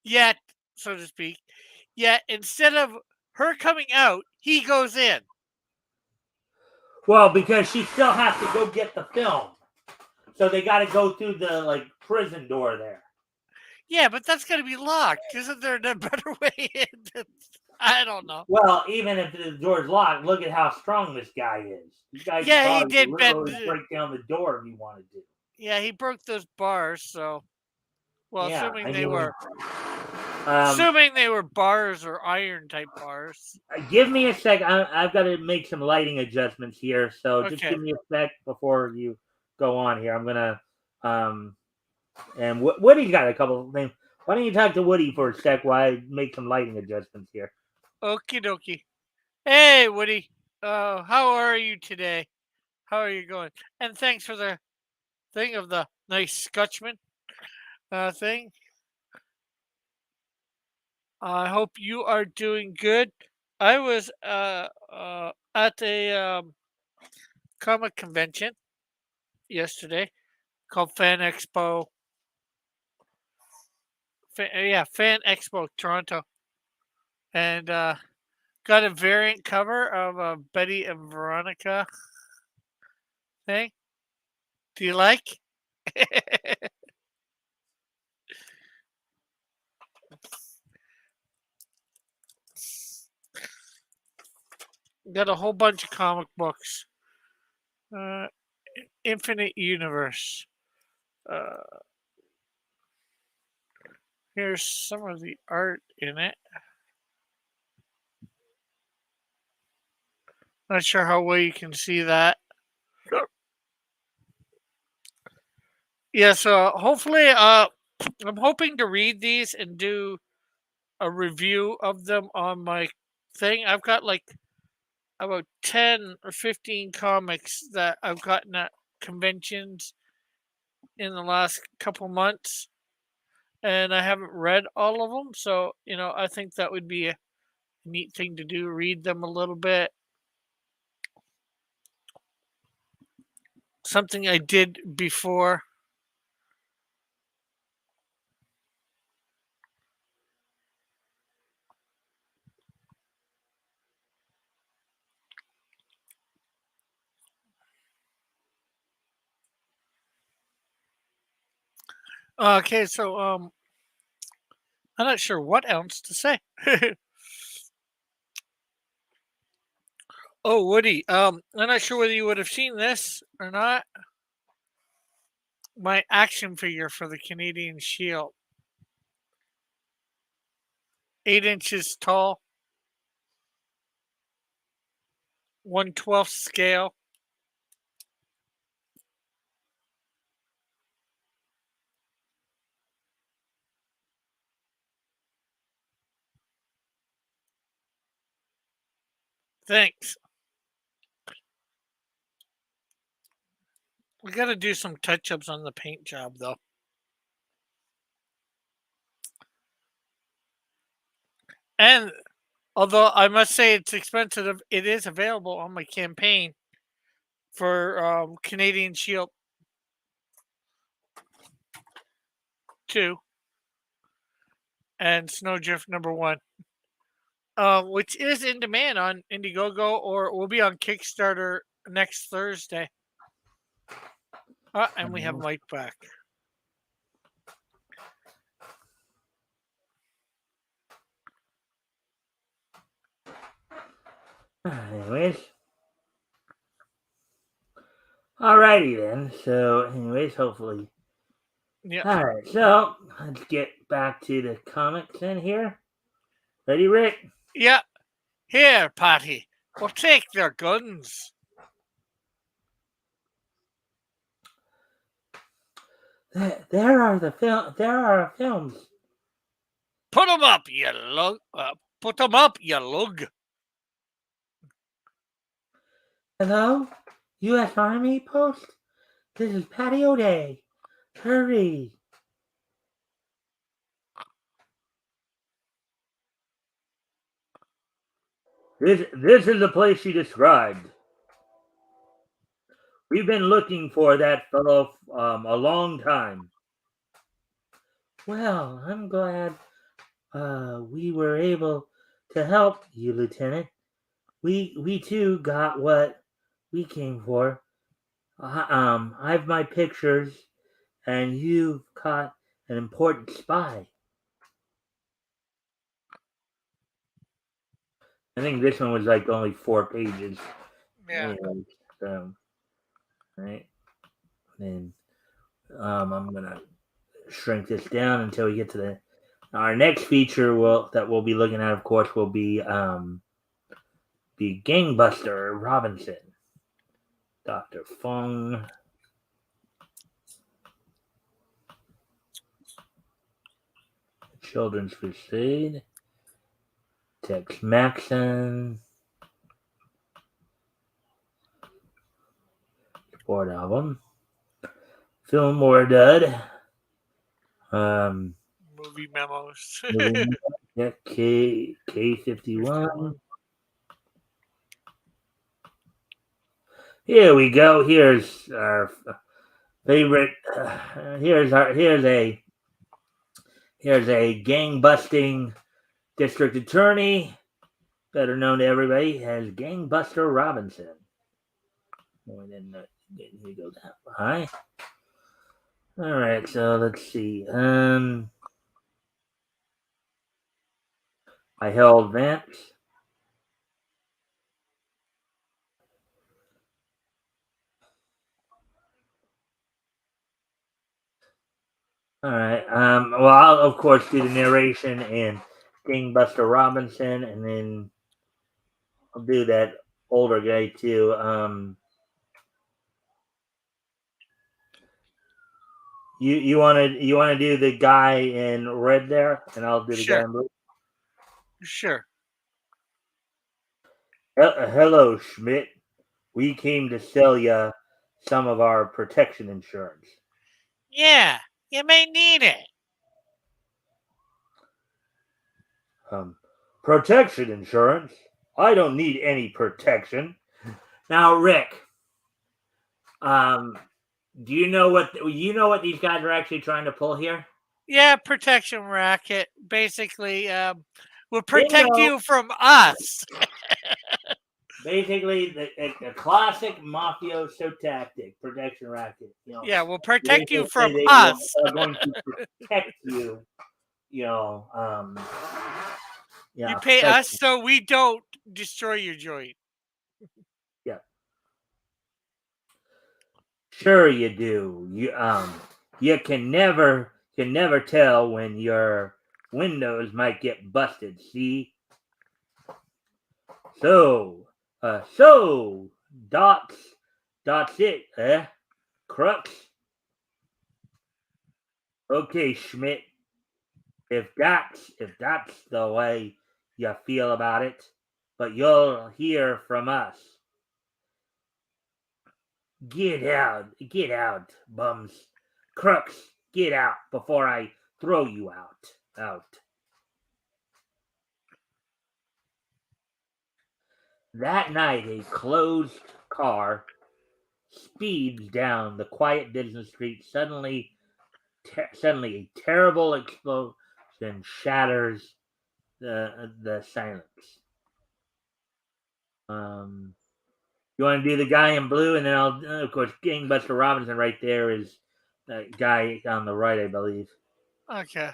yet, so to speak, yet instead of her coming out, he goes in. Well, because she still has to go get the film. So they got to go through the prison door there. Yeah, but that's going to be locked. Isn't there a better way in? I don't know. Well, even if the door's locked, look at how strong this guy is. This guy could Yeah, he probably did literally bend. break down the door if he wanted to. Yeah, he broke those bars. So, well, Yeah, assuming I they mean, were, um, assuming they were bars or iron type bars. give me a sec. I've got to make some lighting adjustments here, so just Okay. give me a sec before you go on here. I'm gonna and Woody's got a couple of things. Why don't you talk to Woody for a sec while I make some lighting adjustments here? Okie dokie. Hey, Woody. How are you today? How are you going? And thanks for the thing of the nice Scotchman thing. I hope you are doing good. I was at a comic convention yesterday called Fan Expo. Fan Expo Toronto, and got a variant cover of a Betty and Veronica thing. Do you like? Got a whole bunch of comic books. Uh, Infinite Universe. Uh, Here's some of the art in it. Not sure how well you can see that. Yeah, so hopefully, I'm hoping to read these and do a review of them on my thing. I've got like about 10 or 15 comics that I've gotten at conventions in the last couple months, and I haven't read all of them. So, I think that would be a neat thing to do, read them a little bit. Something I did before. Okay, so I'm not sure what else to say. Oh, Woody, I'm not sure whether you would have seen this or not. My action figure for the Canadian Shield, 8 inches tall, 1/12 scale. Thanks. We got to do some touch ups on the paint job, though. And although I must say it's expensive, it is available on my campaign for Canadian Shield 2 and Snowdrift number 1, which is in demand on Indiegogo or will be on Kickstarter next Thursday. And we have Mike back. Anyways. Alrighty then. So, anyways, hopefully. Yeah. Alright, so let's get back to the comics in here. Ready, Rick? Yeah. Here, Patty. We'll take their guns. There are films. Put 'em up, you lug. Put 'em up, you lug. Hello? U.S. Army Post? This is patio day. Hurry. This is the place you described. We've been looking for that fellow a long time. Well, I'm glad we were able to help you, Lieutenant. We too got what we came for. I've my pictures, and you've caught an important spy. I think this one was like only 4 pages. Yeah. Anyway, so right, and I'm gonna shrink this down until we get to the our next feature. That we'll be looking at, of course, will be Gangbuster Robinson, Dr. Fung. Children's Crusade, Tex Maxon, Sport Album, Fillmore Dud, Movie memos. yeah, K51. Here we go. Here's our favorite. Here's a gang busting district attorney, better known to everybody as Gangbuster Robinson. Oh, I didn't go that high. All right, so let's see. I held Vance. All right. Well, I'll of course do the narration and Gangbuster Robinson, and then I'll do that older guy too. you wanna do the guy in red there, and I'll do the guy Sure, in blue. sure. Hello, Schmidt. We came to sell you some of our protection insurance. Yeah, you may need it. Um, Protection insurance? I don't need any protection. Now, Rick, um, do you know what these guys are actually trying to pull here? Yeah, protection racket. Basically, will protect Bingo. you from us. Basically, a classic mafioso tactic, protection racket. Yeah, will They protect you say from they us. are going to protect you. You know, You yeah, pay protect us you. so we don't destroy your joint. Yeah, sure you do. You can never tell when your windows might get busted. See, so dots, dots it, eh? Crux. Okay, Schmidt. If that's the way you feel about it, but you'll hear from us. Get out, bums. Crooks, get out before I throw you out. That night, a closed car speeds down the quiet business street. Suddenly, a terrible explosion shatters the silence. Um, You want to do the guy in blue, and then of course, Gangbuster Robinson right there is the guy on the right, I believe. Okay.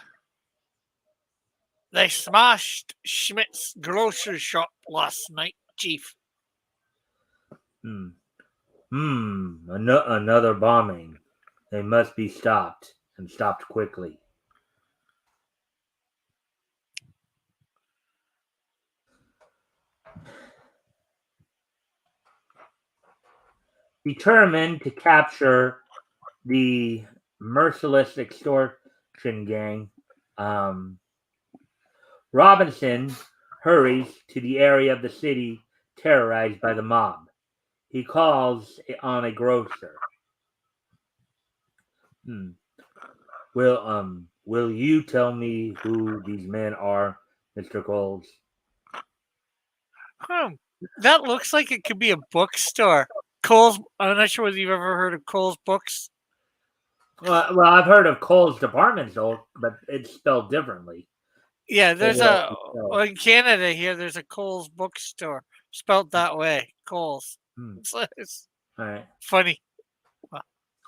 They smashed Schmidt's grocery shop last night, Chief. Hmm. Another bombing. They must be stopped, and stopped quickly. Determined to capture the merciless extortion gang, um, Robinson hurries to the area of the city terrorized by the mob. He calls on a grocer. Hmm. Will you tell me who these men are, Mr. Coles? Hmm. That looks like it could be a bookstore. Cole's. I'm not sure whether you've ever heard of Cole's Books. Well, I've heard of Cole's department store, but it's spelled differently. Yeah, What there's would a. I spell? Well, in Canada here, there's a Cole's bookstore spelled that way. Cole's. Hmm. It's All right. funny.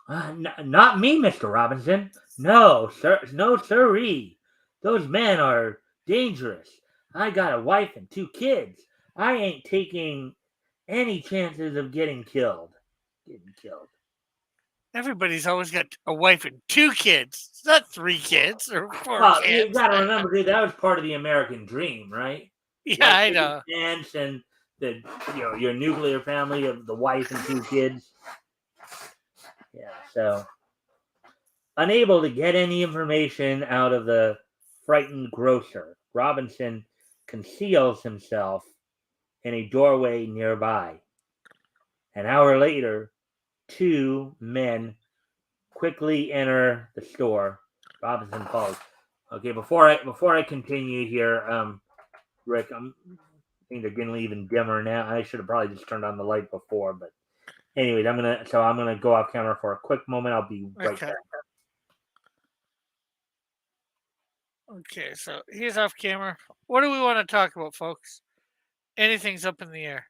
Not me, Mr. Robinson. No, sir. No, sirree. Those men are dangerous. I got a wife and 2 kids. I ain't taking any chances of getting killed. Getting killed. Everybody's always got a wife and 2 kids. It's not 3 kids or 4 Well, you kids. got to remember, dude, that was part of the American dream, right? Yeah, White I picket know. fence and the your nuclear family of the wife and 2 kids. Yeah, so unable to get any information out of the frightened grocer, Robinson conceals himself in a doorway nearby. An hour later, 2 men quickly enter the store. Robinson calls. Okay, before I continue here, Rick, I think they're getting even dimmer now. I should have probably just turned on the light before, but anyways, I'm gonna go off camera for a quick moment. I'll be right Okay. back. Okay, so he's off camera. What do we want to talk about, folks? Anything's up in the air.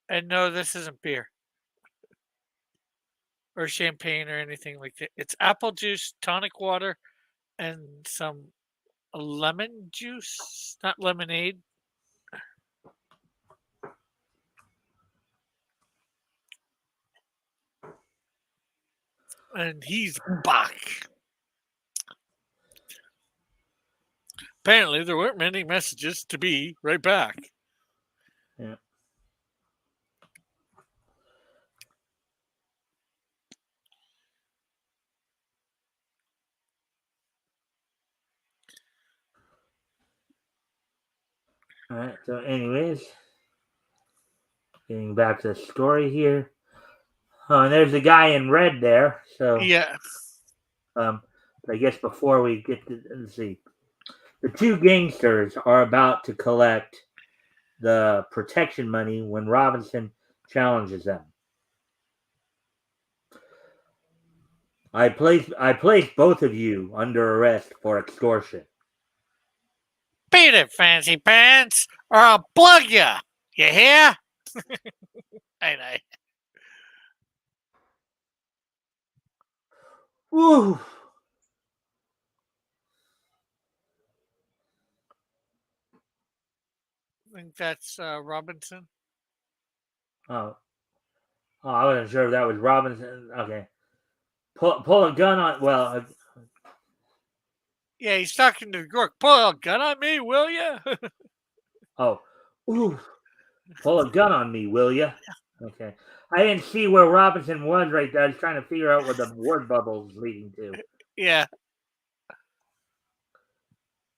And no, this isn't beer or champagne or anything like that. It's apple juice, tonic water, and some lemon juice, not lemonade. And he's back. Apparently, there weren't many messages to be right back. Yeah. All right. So, anyways, getting back to the story here. Oh, and there's a guy in red there. So, Yeah. um, I guess before we get to let's see, the two gangsters are about to collect the protection money when Robinson challenges them. I place both of you under arrest for extortion. Beat it, fancy pants, or I'll plug you. You hear? I Woo! think that's Robinson. Oh, I wasn't sure if that was Robinson. Okay, pull a gun on. Well, Yeah, he's talking to the crook. Pull a gun on me, will you? oh, ooh, pull a gun on me, will you? Okay, I didn't see where Robinson was right there. I was trying to figure out where the word bubble was leading to. Yeah.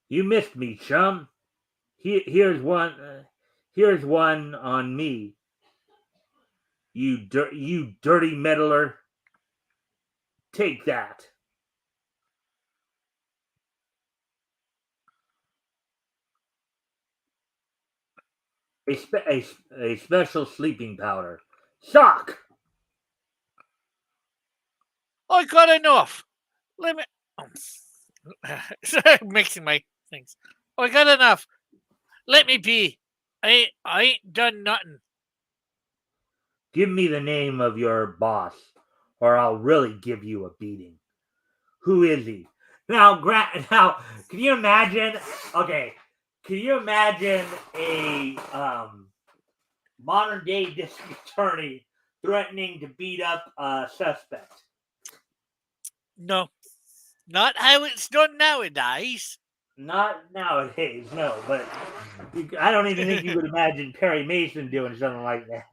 You missed me, chum. Here's one. Here's one on me. You dirty meddler. Take that. A special sleeping powder. Sock. I got enough. Let me. Mixing my things. I got enough. Let me be. I ain't done nothing. Give me the name of your boss, or I'll really give you a beating. Who is he? Now, can you imagine? Okay, can you imagine a modern day district attorney threatening to beat up a suspect? No, not how it's done nowadays. Not nowadays, no. But I don't even think you could imagine Perry Mason doing something like that.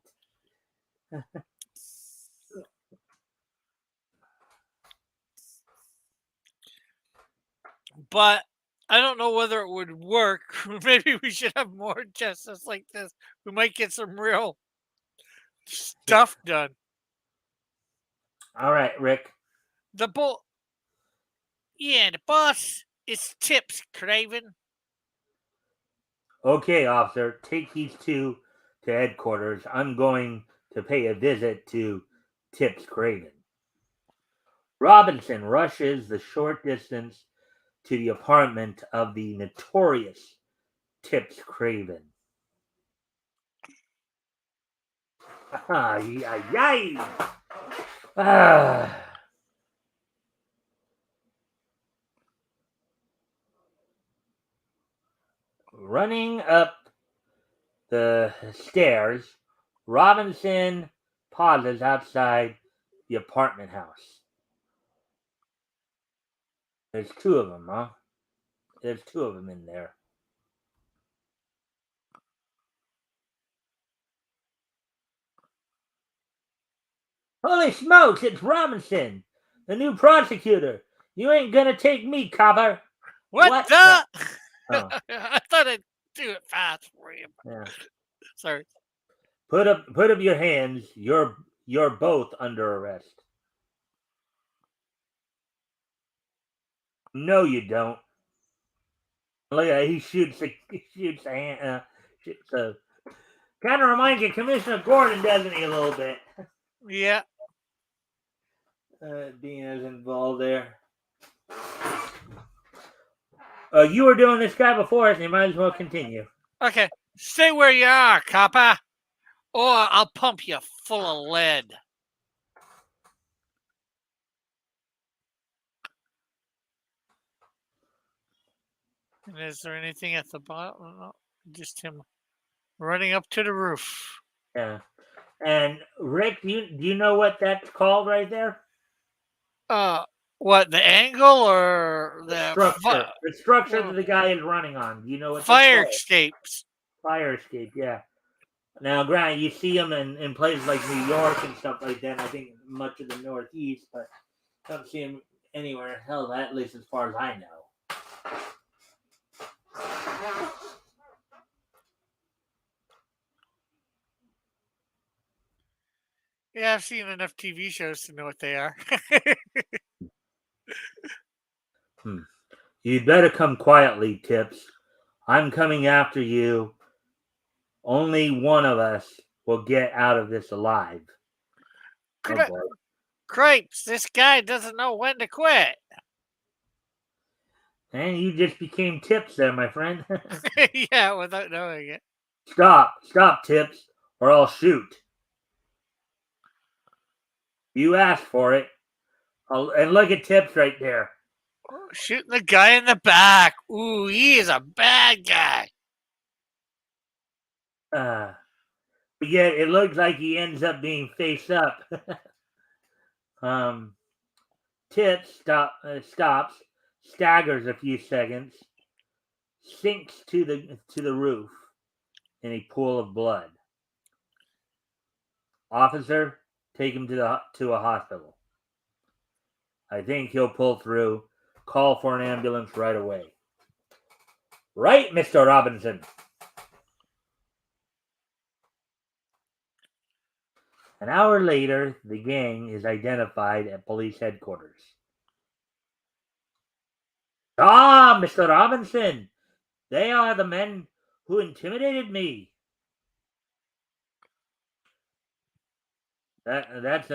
But I don't know whether it would work. Maybe we should have more justice like this. We might get some real stuff done. All right, Rick. The bull. Yeah, the boss is Tips Craven. Okay, officer, take these two to headquarters. I'm going to pay a visit to Tips Craven. Robinson rushes the short distance to the apartment of the notorious Tips Craven. Ah. Running up the stairs, Robinson pauses outside the apartment house. There's two of them, huh? There's two of them in there. Holy smokes, it's Robinson, the new prosecutor. You ain't gonna take me, copper. What the? Oh, I thought I'd do it fast for you. yeah. Sorry. Put up your hands. You're both under arrest. No, you don't. Look at he shoots a hand. So kind of reminds you of Commissioner Gordon, doesn't he? A little bit. Yeah. Being as involved there. You were doing this guy before us, and you might as well continue. Okay. Stay where you are, copper, or I'll pump you full of lead. And is there anything at the bottom? No, just him running up to the roof. Yeah. And Rick, do you know what that's called right there? What, the angle or the Structure. The structure that the guy is running on. Do you know what fire that's escapes? called? Fire escape, yeah. Now, granted, you see them in places like New York and stuff like that. I think much of the Northeast, but I don't see them anywhere. Hell, at least as far as I know. Yeah, I've seen enough TV shows to know what they are. Hmm. You'd better come quietly, Tips. I'm coming after you. Only one of us will get out of this alive. Oh Cri- boy. Cripes, this guy doesn't know when to quit. And you just became Tips there, my friend. Yeah, without knowing it. Stop, Tips, or I'll shoot. You asked for it. And look at Tips right there. Oh, shooting the guy in the back. Ooh, he is a bad guy. But yet it looks like he ends up being face up. um, stops, staggers a few seconds, sinks to the roof in a pool of blood. Officer, take him to a hospital. I think he'll pull through. Call for an ambulance right away. Right, Mr. Robinson. An hour later, the gang is identified at police headquarters. Ah, Mr. Robinson, they are the men who intimidated me. That's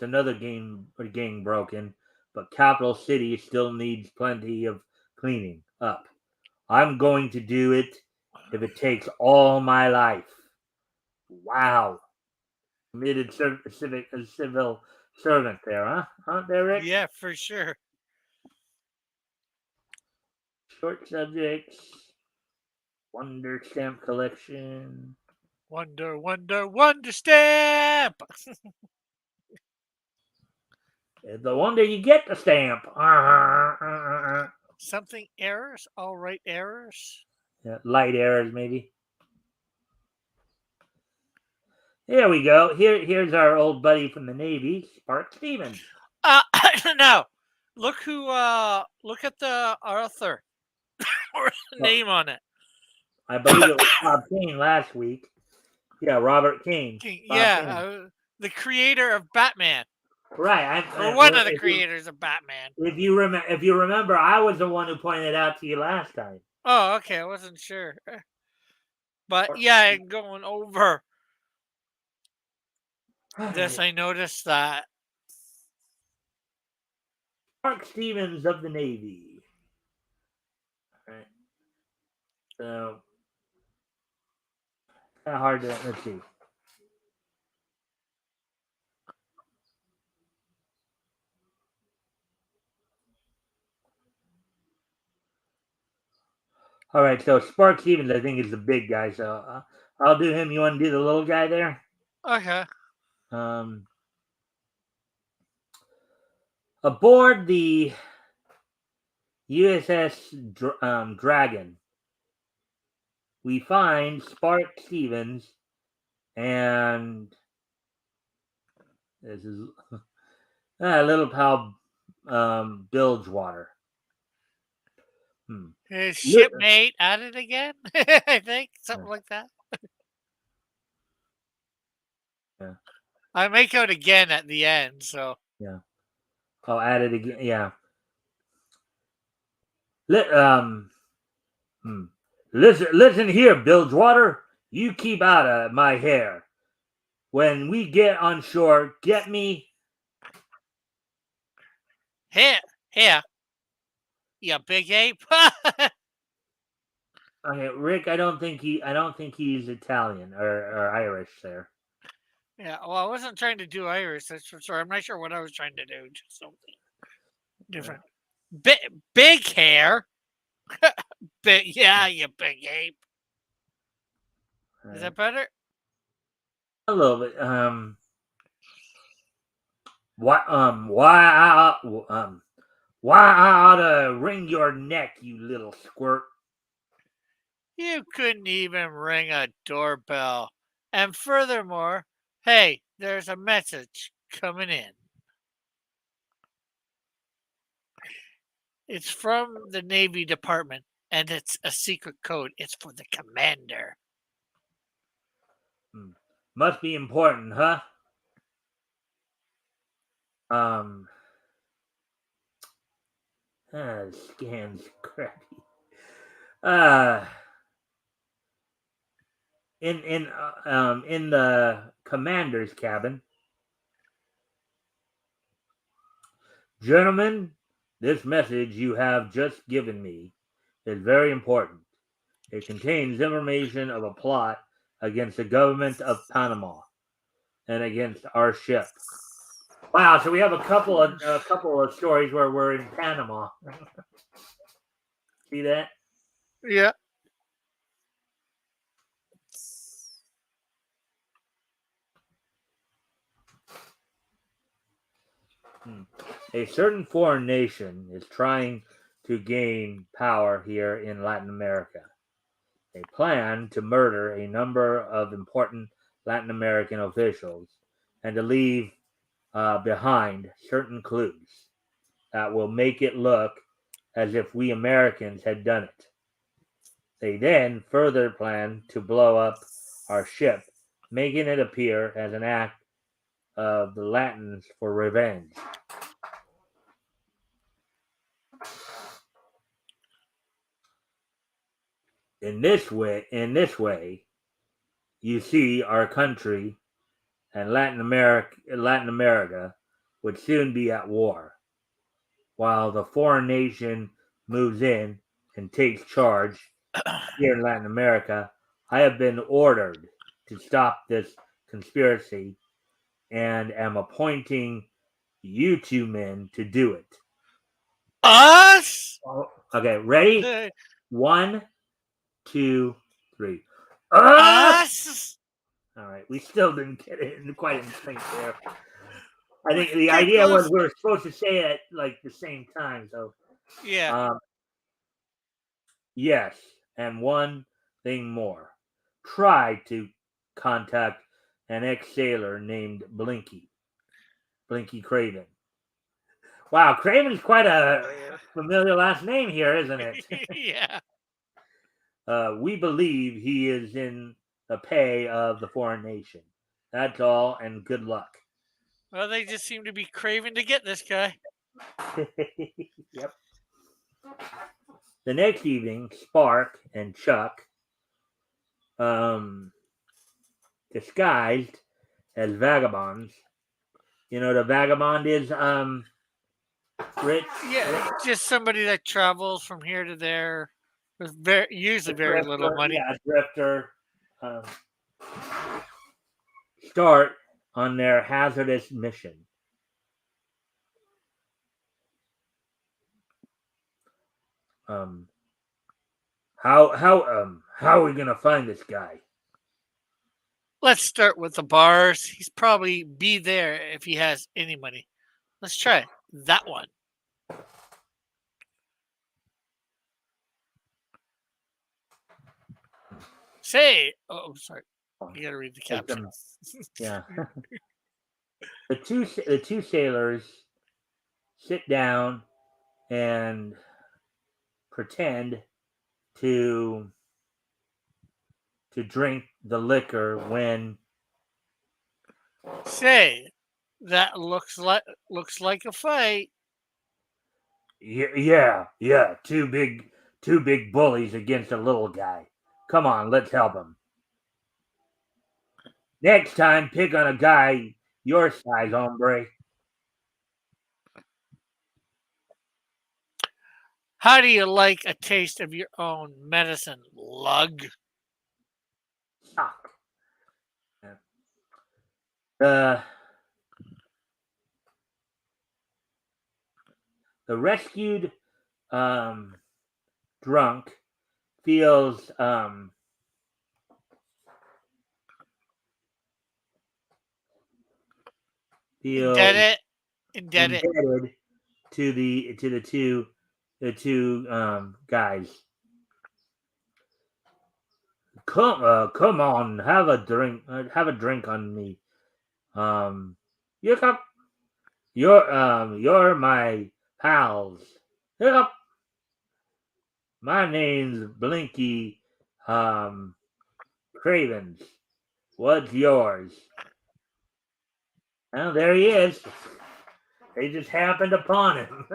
another gang broken, but Capital City still needs plenty of cleaning up. I'm going to do it if it takes all my life. Wow, committed civil servant there, huh? Huh, there, Rick? Yeah, for sure. Short subjects, Wonder Stamp Collection. Wonder, wonder, wonder stamp. The wonder you get the stamp. Something errors? All right, errors. Yeah, light errors, maybe. Here we go. Here's our old buddy from the Navy, Spark Stevens. No. Look who. Look at the author or the Well, name on it. I believe it was Bob Kane last week. Yeah, Robert Kane. Bob Yeah, Kane. the creator of Batman, Right. or one of the creators of Batman. If you remember, I was the one who pointed out to you last time. Oh, okay. I wasn't sure, but yeah, going over this, I noticed that. Spark Stevens of the Navy. All right. So kind of hard to let's see. All right, so Spark Stevens, I think, is the big guy. So I'll do him. You want to do the little guy there? Okay. Um, Aboard the USS Dragon, we find Spark Stevens and this is little pal Bilgewater. His Li- shipmate at it again. I think something like that. Yeah, I make out again at the end. So yeah. I'll add it again. Yeah. Li- um, hmm. Listen here, Bilgewater. You keep out of my hair. When we get on shore, get me. here, here, you big ape. Okay, Rick. I don't think he's Italian or Irish. There. Yeah. Well, I wasn't trying to do Irish. That's for sure. I'm not sure what I was trying to do. Just something different. Big hair. Yeah, you big ape. Is that better? A little bit. Why I ought to wring your neck, you little squirt. You couldn't even ring a doorbell. And furthermore, hey, there's a message coming in. It's from the Navy Department, and it's a secret code. It's for the commander. Must be important, huh? Um, Scan's crappy. Uh, in the commander's cabin, gentlemen, this message you have just given me is very important. It contains information of a plot against the government of Panama and against our ship. Wow, so we have a couple of stories where we're in Panama. See that? Yeah. A certain foreign nation is trying to gain power here in Latin America. They plan to murder a number of important Latin American officials and to leave behind certain clues that will make it look as if we Americans had done it. They then further plan to blow up our ship, making it appear as an act of the Latins for revenge. In this way, you see our country and Latin America would soon be at war, while the foreign nation moves in and takes charge here in Latin America. I have been ordered to stop this conspiracy and am appointing you two men to do it. Us? Okay, ready? Uh, 1, 2, 3. Ah! Us? All right, we still didn't get it quite in sync there. I think the Get idea was close. we were supposed to say it like the same time. So, Yeah. yes, and one thing more. Try to contact an ex-sailor named Blinky Craven. Wow, Craven's quite a familiar last name here, isn't it? Yeah. We believe he is in the pay of the foreign nation. That's all, and good luck. Well, they just seem to be craving to get this guy. Yep. The next evening, Spark and Chuck, disguised as vagabonds. You know, the vagabond is rich, Yeah, just somebody that travels from here to there with usually a very little drifter, money. yeah, a drifter. Um, start on their hazardous mission. Um, how are we gonna find this guy? Let's start with the bars. He's probably be there if he has any money. Let's try that one. Say, oh, sorry. You gotta read the Take caption. them, yeah. The two sailors sit down and pretend to drink the liquor when Say, that looks like a fight. yeah, two big bullies against a little guy. Come on, let's help him. Next time, pick on a guy your size, hombre. How do you like a taste of your own medicine, lug? Suck. The the rescued drunk feels feels Indebted, indebted. indebted to the two guys. Come on, have a drink. Have a drink on me. Um, Yuck, you're my pals. Yuck, my name's Blinky, Cravens. What's yours? Oh, there he is. They just happened upon him.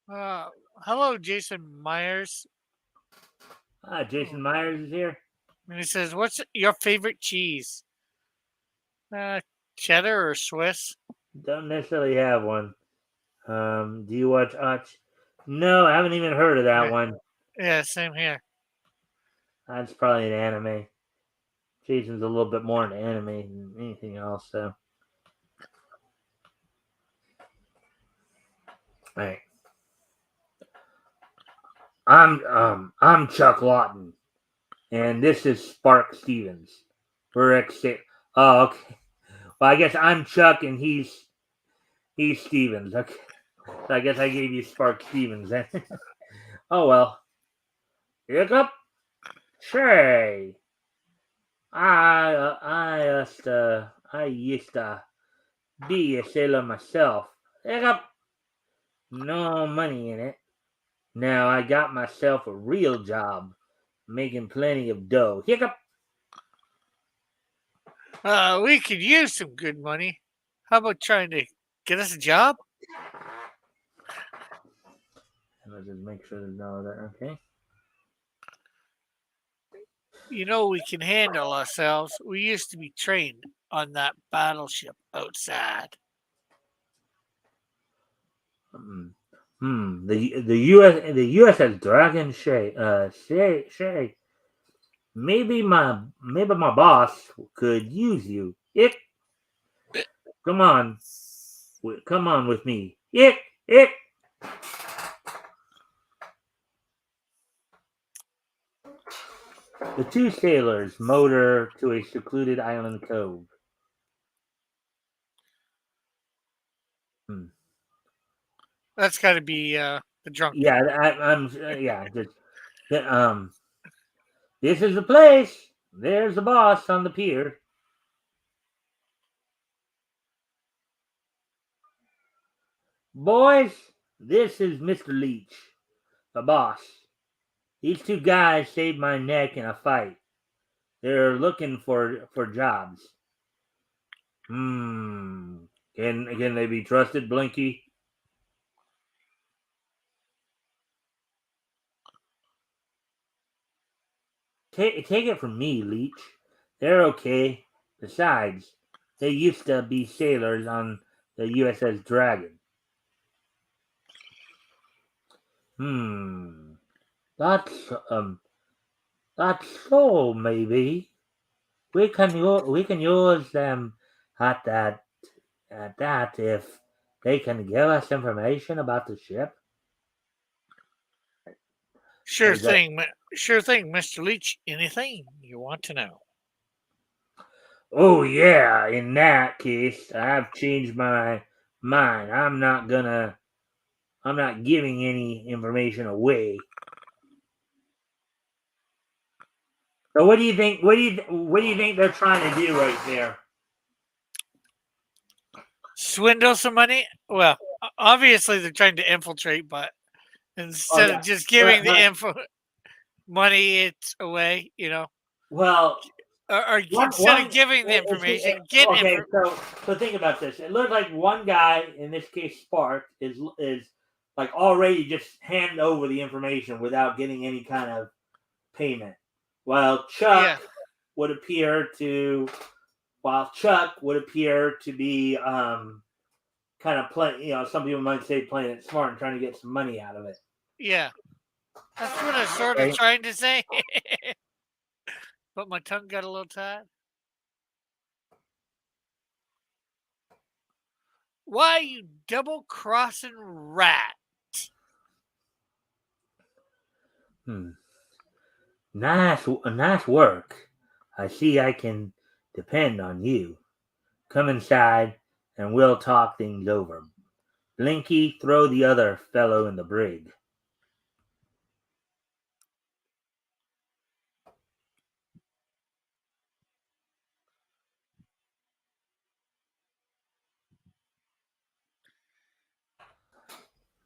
Hello, Jason Myers. Jason Myers is here. And he says, "What's your favorite cheese? Uh, Cheddar or Swiss?" Don't necessarily have one. Do you watch Arch? No, I haven't even heard of that Yeah, one. yeah, same here. That's probably an anime. Jason's a little bit more into anime than anything else, so. Alright. I'm Chuck Lawton, and this is Spark Stevens. We're ex. Oh, okay. Well, I guess I'm Chuck, and he's Stevens. Okay. So I guess I gave you Spark Stevens then. Oh well. Hiccup. Shay. I used to be a sailor myself. Hiccup. No money in it. Now I got myself a real job, making plenty of dough. Hiccup. We could use some good money. How about trying to get us a job? Let's just make sure there's no other. Okay. You know we can handle ourselves. We used to be trained on that battleship outside. Hmm. The U.S. has Dragon Shay. Shay. Maybe my boss could use you. Ick. Come on. Come on with me. Ick. Ick. The two sailors motor to a secluded island cove. Hmm. That's got to be the drunk Yeah, guy. I'm. Yeah, um. This is the place. There's the boss on the pier. Boys, this is Mr. Leach, the boss. These two guys saved my neck in a fight. They're looking for jobs. Hmm. Can they be trusted, Blinky? Take it from me, Leech. They're okay. Besides, they used to be sailors on the USS Dragon. Hmm. That's that's so maybe. We can use them at that if they can give us information about the ship. Sure Is that thing, sure thing, Mr. Leach. Anything you want to know? Oh yeah, in that case, I've changed my mind. I'm not giving any information away. So what do you think what do you think they're trying to do right there? Swindle some money? Well, obviously they're trying to infiltrate, but Oh instead of yeah. just But, giving the but info money it's away, well, or instead one of giving the information, get okay, info. so think about this. It looked like one guy, in this case Spark, is like already just hand over the information without getting any kind of payment. While Yeah, Chuck would appear to be kind of play, some people might say playing it smart and trying to get some money out of it. yeah. That's what I was sort of Okay. trying to say, but my tongue got a little tied. Why you double crossing rat? Hmm. Nice work. I see I can depend on you. Come inside and we'll talk things over. Blinky, throw the other fellow in the brig.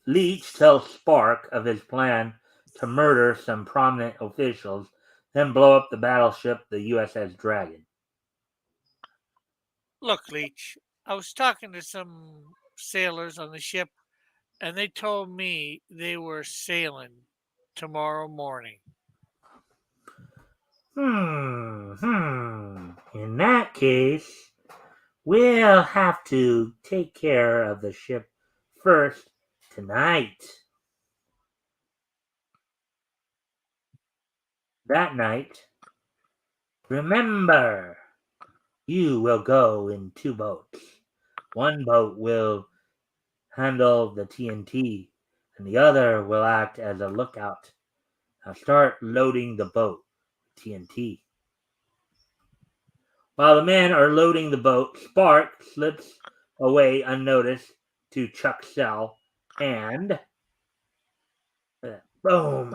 Leech tells Spark of his plan to murder some prominent officials then blow up the battleship, the USS Dragon. Look, Leech, I was talking to some sailors on the ship, and they told me they were sailing tomorrow morning. In that case, we'll have to take care of the ship first tonight. That night, remember, you will go in two boats. One boat will handle the TNT, and the other will act as a lookout. Now start loading the boat with TNT. While the men are loading the boat, Spark slips away unnoticed to Chuck's cell, and boom!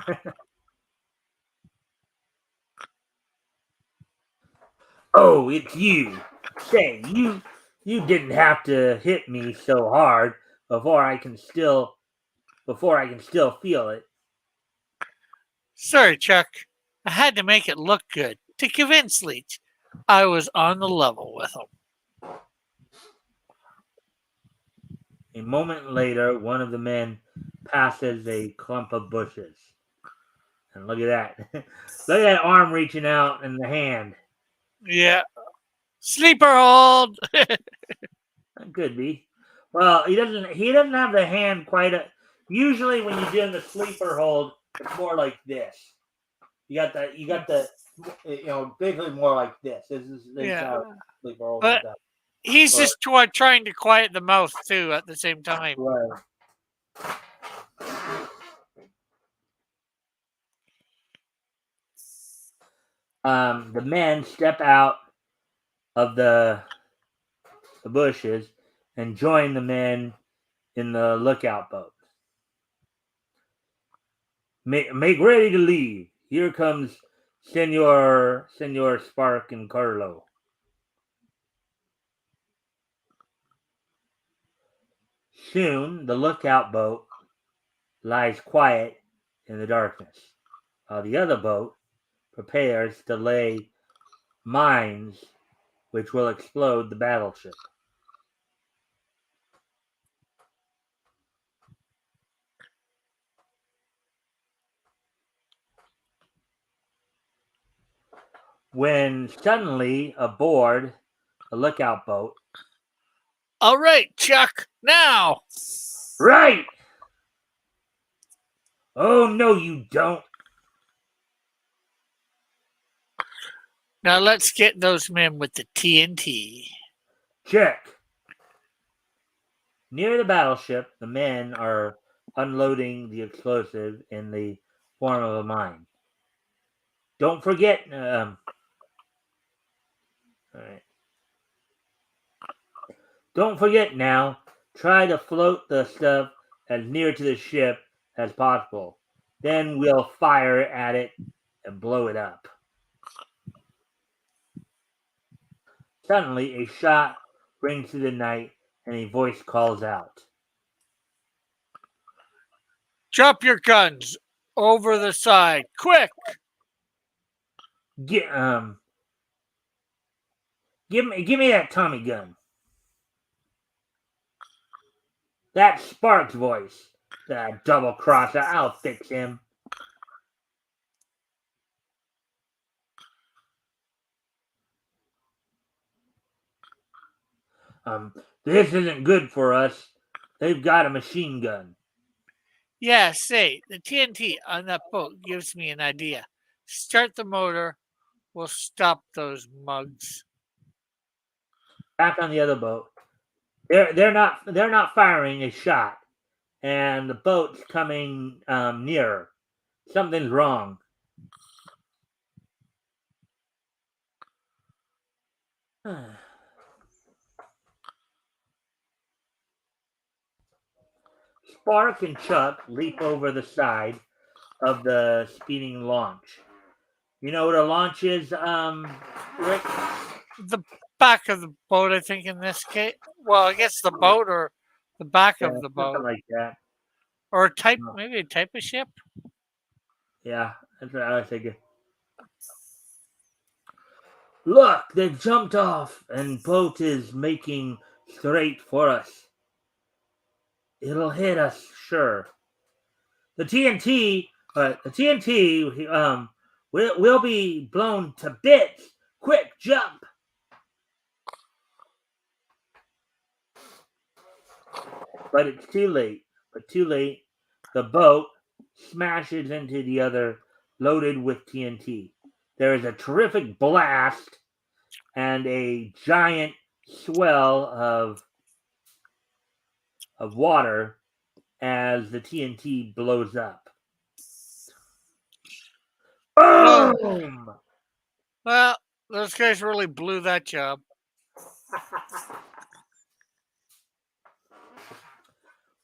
Oh, it's you. Say, you didn't have to hit me so hard before I can still feel it. Sorry, Chuck. I had to make it look good to convince Leech I was on the level with him. A moment later, one of the men passes a clump of bushes. And look at that. Look at that arm reaching out and the hand. Yeah. Sleeper hold! That could be. Well, he doesn't have the hand quite usually when you're doing the sleeper hold, it's more like this. You got the basically more like this. This is Yeah. how sleeper hold But is done. he's Or, just trying to quiet the mouth, too, at the same time. right. The men step out of the bushes and join the men in the lookout boat. Make ready to leave. Here comes Senor Spark and Carlo. Soon the lookout boat lies quiet in the darkness, while the other boat prepares to lay mines which will explode the battleship. When suddenly aboard a lookout boat, All right, Chuck, now! right! Oh, no, you don't. Now let's get those men with the TNT. Check. Near the battleship, the men are unloading the explosive in the form of a mine. Don't forget. All right. Don't forget now. Try to float the stuff as near to the ship as possible. Then we'll fire at it and blow it up. Suddenly, a shot rings through the night, and a voice calls out. Drop your guns over the side, quick! Get give me that Tommy gun. That's Spark's voice. That double crosser. I'll fix him. This isn't good for us. They've got a machine gun. Yeah, say, the TNT on that boat gives me an idea. Start the motor, we'll stop those mugs. Back on the other boat. They're not firing a shot, and the boat's coming nearer. Something's wrong. Spark and Chuck leap over the side of the speeding launch. You know what a launch is, Rick? The back of the boat, I think, in this case. Well, I guess the boat or the back Yeah, of the something boat. like that. Or a type, Oh, maybe a type of ship. yeah, that's what I was thinking. Look, they jumped off, and boat is making straight for us. It'll hit us, sure. The TNT, will be blown to bits. Quick, jump! But it's too late. But too late. The boat smashes into the other, loaded with TNT. There is a terrific blast and a giant swell of water as the TNT blows up. Well, Boom! well, those guys really blew that job.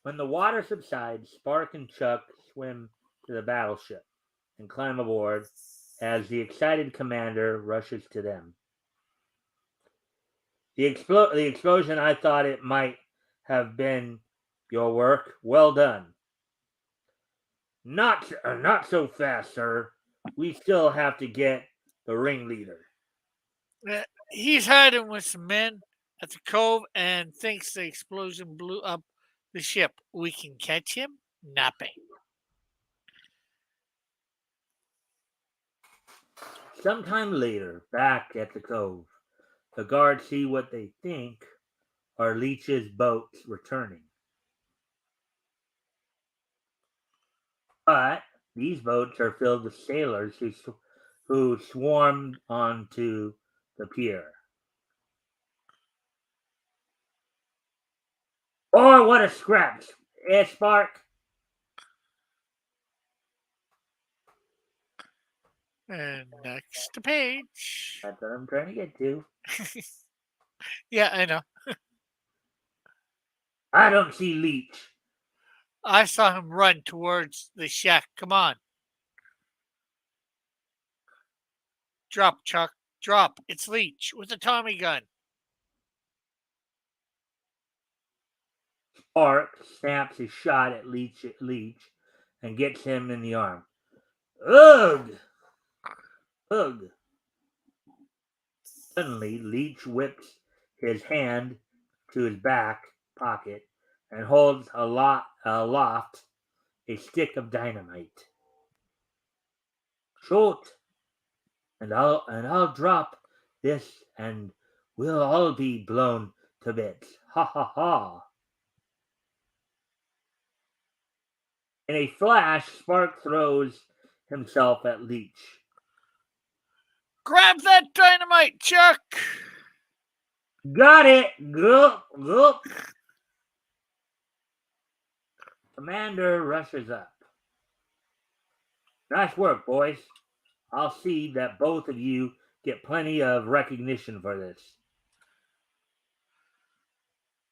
When the water subsides, Spark and Chuck swim to the battleship and climb aboard as the excited commander rushes to them. The explosion, I thought it might have been your work. Well done. Not so fast, sir. We still have to get the ringleader. He's hiding with some men at the cove and thinks the explosion blew up the ship. We can catch him napping. Sometime later, back at the cove, the guards see what they think are Leech's boats returning. But these boats are filled with sailors who swarmed onto the pier. Oh, what a scrap! Eh, Spark? And next page. That's what I'm trying to get to. Yeah, I know. I don't see Leech. I saw him run towards the shack. Come on. Drop, Chuck. Drop. It's Leech with a Tommy gun. Spark snaps his shot at Leech and gets him in the arm. Ugh! Ugh! Suddenly, Leech whips his hand to his back pocket and holds aloft a stick of dynamite. Shoot, and I'll drop this, and we'll all be blown to bits. Ha ha ha! In a flash, Spark throws himself at Leech. Grab that dynamite, Chuck. Got it! Gulp, gulp. Commander rushes up. Nice work, boys. I'll see that both of you get plenty of recognition for this.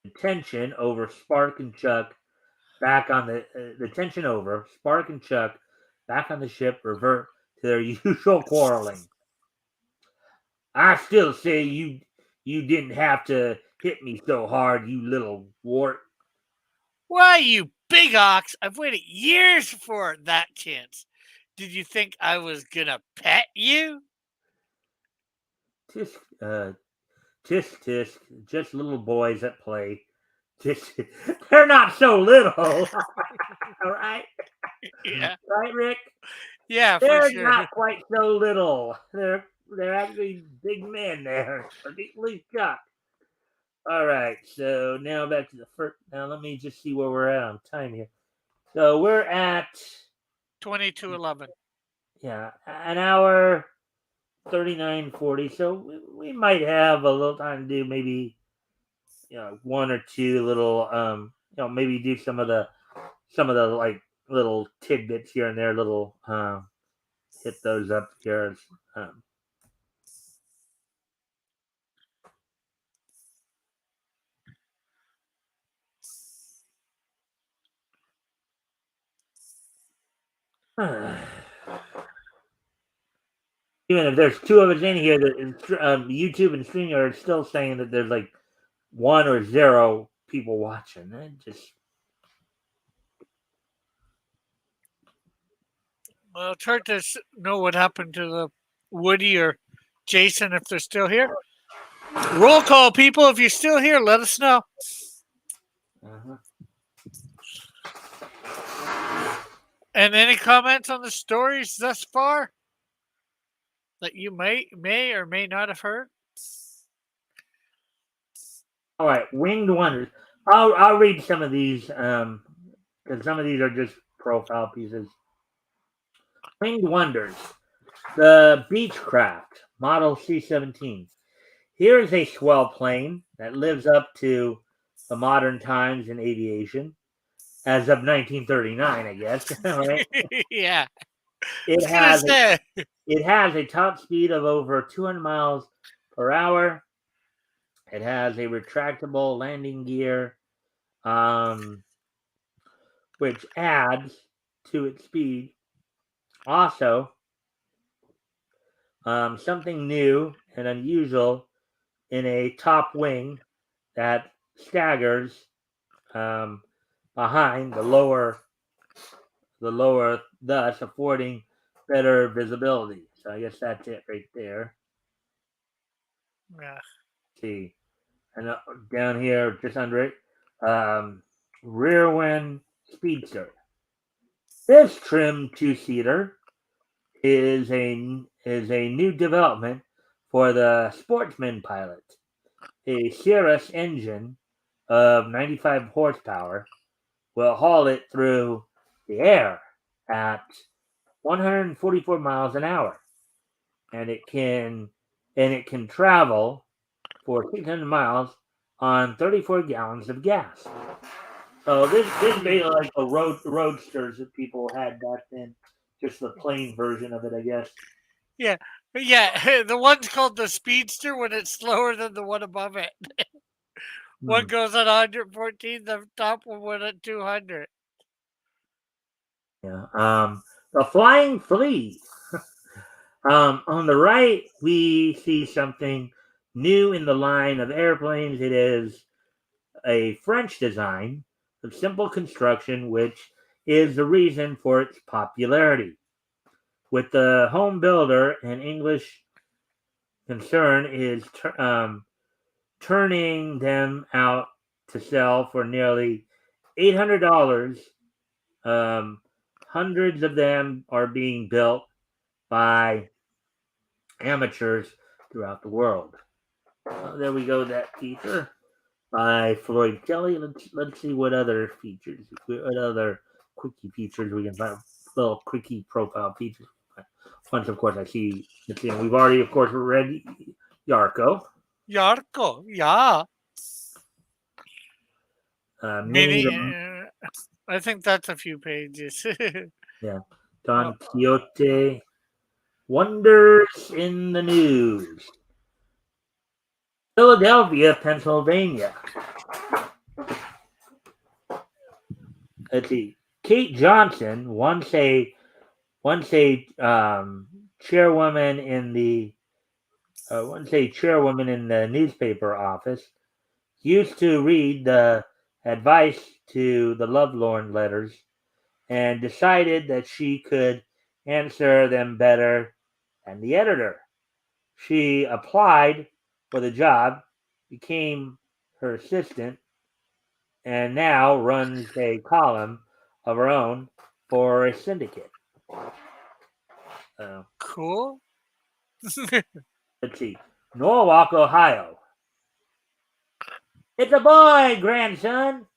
The tension over Spark and Chuck back on the tension over Spark and Chuck back on the ship revert to their usual quarreling. I still say you didn't have to hit me so hard, you little wart. Why, you big ox. I've waited years for that chance. Did you think I was gonna pet you? Tisk, tisk, tisk. Just little boys at play. Tisk, they're not so little, all right? Yeah. Right, Rick? Yeah, for They're sure. not quite so little. They're actually big men there, particularly Chuck. All right, so now back to the first. Now let me just see where we're at on time here. So we're at 22:11. yeah an hour 39:40. So we might have a little time to do maybe one or two little maybe do some of the like little tidbits here and there, little hit those up here. Um, Even if there's two of us in here, that YouTube and streaming are still saying that there's like one or zero people watching. It just Well, it's hard to know what happened to the Woody or Jason, if they're still here. Roll call, people. If you're still here, let us know. Uh-huh. And any comments on the stories thus far that you may or may not have heard? All right, Winged Wonders. I'll read some of these because some of these are just profile pieces. Winged Wonders, the Beechcraft Model C-17. Here is a swell plane that lives up to the modern times in aviation, as of 1939, I guess. Right? Yeah. It I was going to say. it has a top speed of over 200 miles per hour. It has a retractable landing gear, which adds to its speed. Also, something new and unusual in a top wing that staggers behind the lower, thus affording better visibility. So I guess that's it right there. Yeah. See, and down here, just under it, rear wing speedster. This trim two-seater is a new development for the sportsman pilot. A Cirrus engine of 95 horsepower will haul it through the air at 144 miles an hour, and it can travel for 600 miles on 34 gallons of gas. So this is basically like the roadsters that people had back then, just the plain version of it, I guess. Yeah. Yeah. The one's called the Speedster when it's slower than the one above it. One goes at 114, the top one went at 200. Yeah. The Flying Flea. On the right, we see something new in the line of airplanes. It is a French design of simple construction, which is the reason for its popularity. With the home builder, an English concern is turning them out to sell for nearly $800. Hundreds of them are being built by amateurs throughout the world. There we go. That feature by Floyd Kelly. Let's see what other features, what other quickie features we can find. Little quickie profile features. Once, of course, I see. We've already, of course, read Yarko. Yarko, yeah. Minnie, I think that's a few pages. yeah. Don Quixote. Wonders in the News. Philadelphia, Pennsylvania. Let's see. Kate Johnson, once a chairwoman in the newspaper office, used to read the advice to the lovelorn letters and decided that she could answer them better than the editor. She applied for the job, became her assistant, and now runs a column of her own for a syndicate. Cool. Let's see. Norwalk, Ohio. It's a boy, grandson.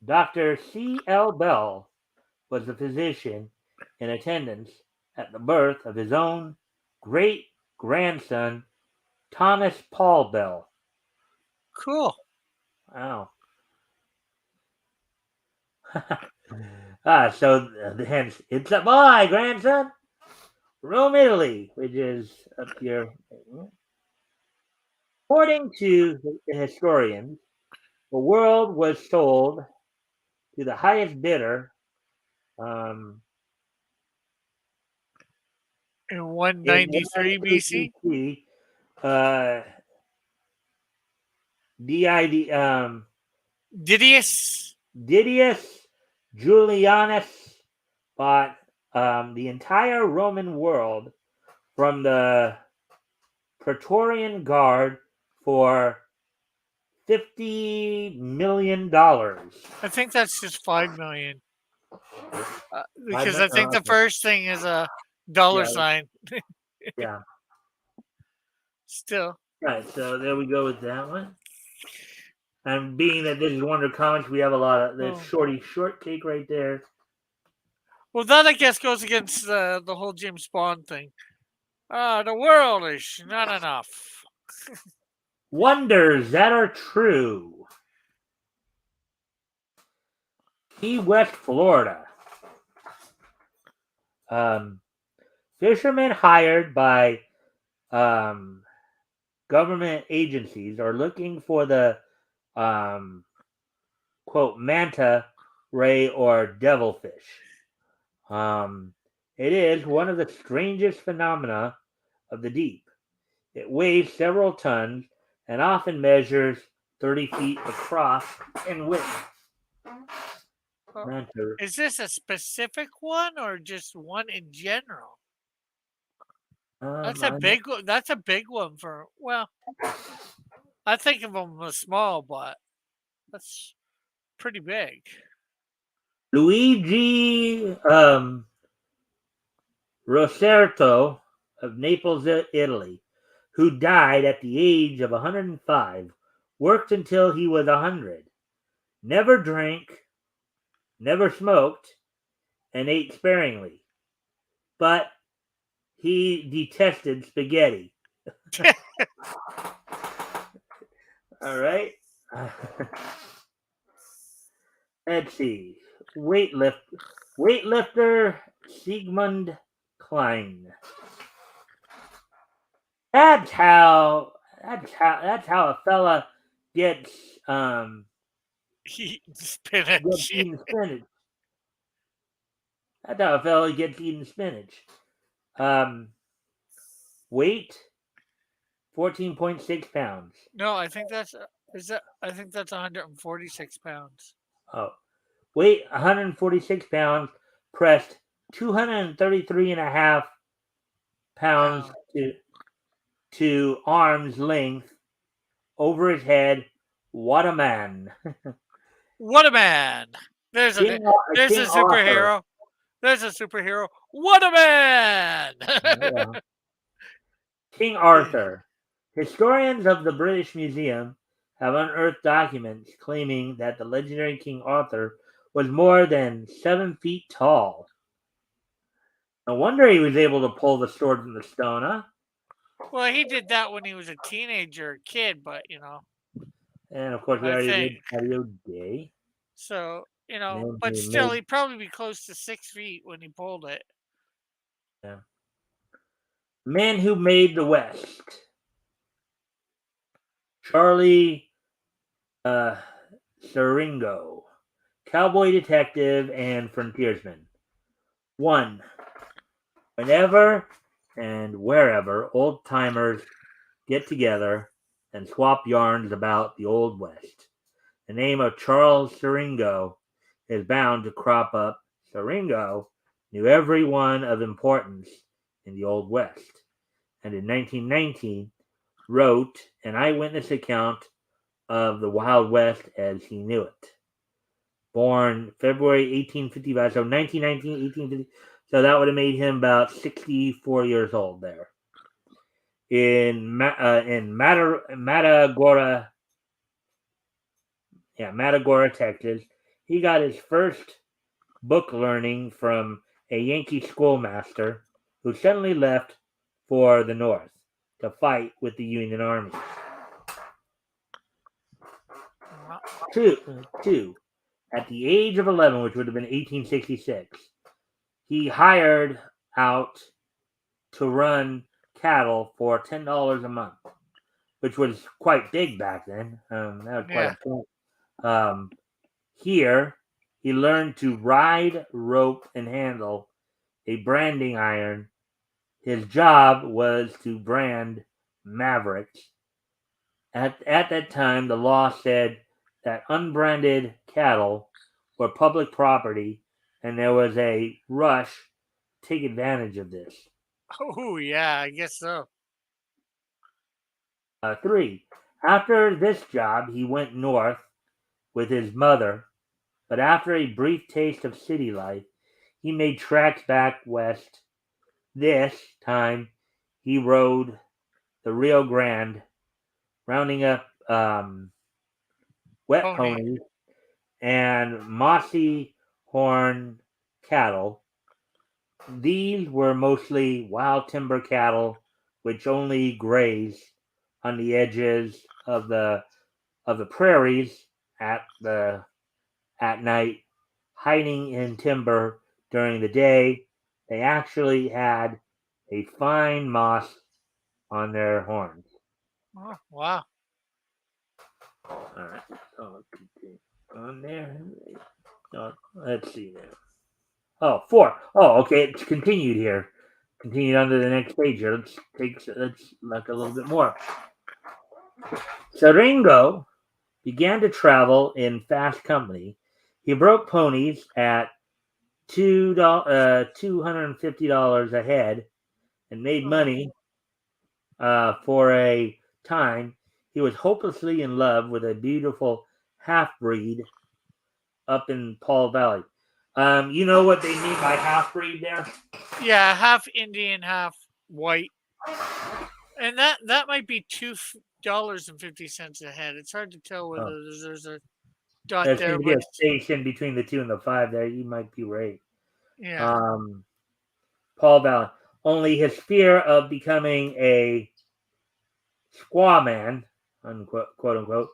Dr. C.L. Bell was the physician in attendance at the birth of his own great grandson, Thomas Paul Bell. Cool. Wow. So hence, it's a boy, grandson. Rome, Italy, which is up here. According to the historians, the world was sold to the highest bidder In 193 BC? DID, Didius? Didius Julianus bought the entire Roman world from the Praetorian Guard for $50 million. I think that's just 5 million. I Because meant, I think the okay. first thing is a dollar Yeah, sign. yeah. Still. Right, so there we go with that one. And being that this is Wonder Comics, we have a lot of the Oh. Shorty Shortcake right there. Well, that I guess goes against the whole James Bond thing. The world is not enough. Wonders that are true. Key West, Florida. Fishermen hired by government agencies are looking for the quote manta ray or devilfish. It is one of the strangest phenomena of the deep. It weighs several tons and often measures 30 feet across in width. Well, Manta. is this a specific one or just one in general? That's a I know. big one. That's a big one for, well, I think of them as small, but that's pretty big. Luigi Roserto of Naples, Italy, who died at the age of 105, worked until he was 100, never drank, never smoked, and ate sparingly. But he detested spaghetti. All right. Let's see. Weightlifter Sigmund Klein. That's how. That's how a fella gets Eating gets spinach. eating spinach. That's how a fella gets eating spinach. Um, weight 14.6 pounds. No, I think that's is that. I think that's 146 pounds. Oh, weight 146 pounds. Pressed 233 and a half pounds Pound. to arm's length over his head. What a man! What a man! There's a there's a King Arthur. superhero. There's a superhero. What a man! Yeah. King Arthur. Historians of the British Museum have unearthed documents claiming that the legendary King Arthur was more than 7 feet tall. No wonder he was able to pull the sword from the stone, huh? Well, he did that when he was a teenager, or kid, but And of course, we I already think did Patio Day. so. Man But who still, made, he'd probably be close to 6 feet when he pulled it. yeah. Man who made the West. Charlie uh, Siringo, cowboy detective and frontiersman. 1. Whenever and wherever old timers get together and swap yarns about the Old West, the name of Charles Siringo is bound to crop up. Siringo knew everyone of importance in the Old West, and in 1919 wrote an eyewitness account of the Wild West as he knew it. Born February 1855, so 1919, 1850. So that would have made him about 64 years old there. In Matagora, Texas, he got his first book learning from a Yankee schoolmaster who suddenly left for the North to fight with the Union Army. Two, at the age of 11, which would have been 1866, he hired out to run cattle for $10 a month, which was quite big back then. That was quite Yeah. a point. Here, he learned to ride, rope, and handle a branding iron. His job was to brand mavericks. At that time, the law said that unbranded cattle were public property, and there was a rush to take advantage of this. Oh yeah, I guess so. 3. After this job, he went north with his mother, but after a brief taste of city life, he made tracks back west. This time, he rode the Rio Grande, rounding up wet Pony. ponies and mossy horn cattle. These were mostly wild timber cattle, which only graze on the edges of the prairies at night, hiding in timber during the day. They actually had a fine moss on their horns. Oh, wow. All right, so on there. Let's see there. Oh, 4. Oh, okay, it's continued here. Continued on to the next page here. Let's look a little bit more. Saringo began to travel in fast company. He broke ponies at $250 a head and made Oh, money for a time. He was hopelessly in love with a beautiful half breed up in Paul Valley. You know what they mean by half breed there? yeah, half Indian, half white, and that might be $2.50 a head. It's hard to tell whether Oh, there's a dot there there, seems to be but a space in between the 2 and the 5 there. You might be right. yeah. Um, Paul Valley. Only his fear of becoming a squaw man, unquote, quote unquote,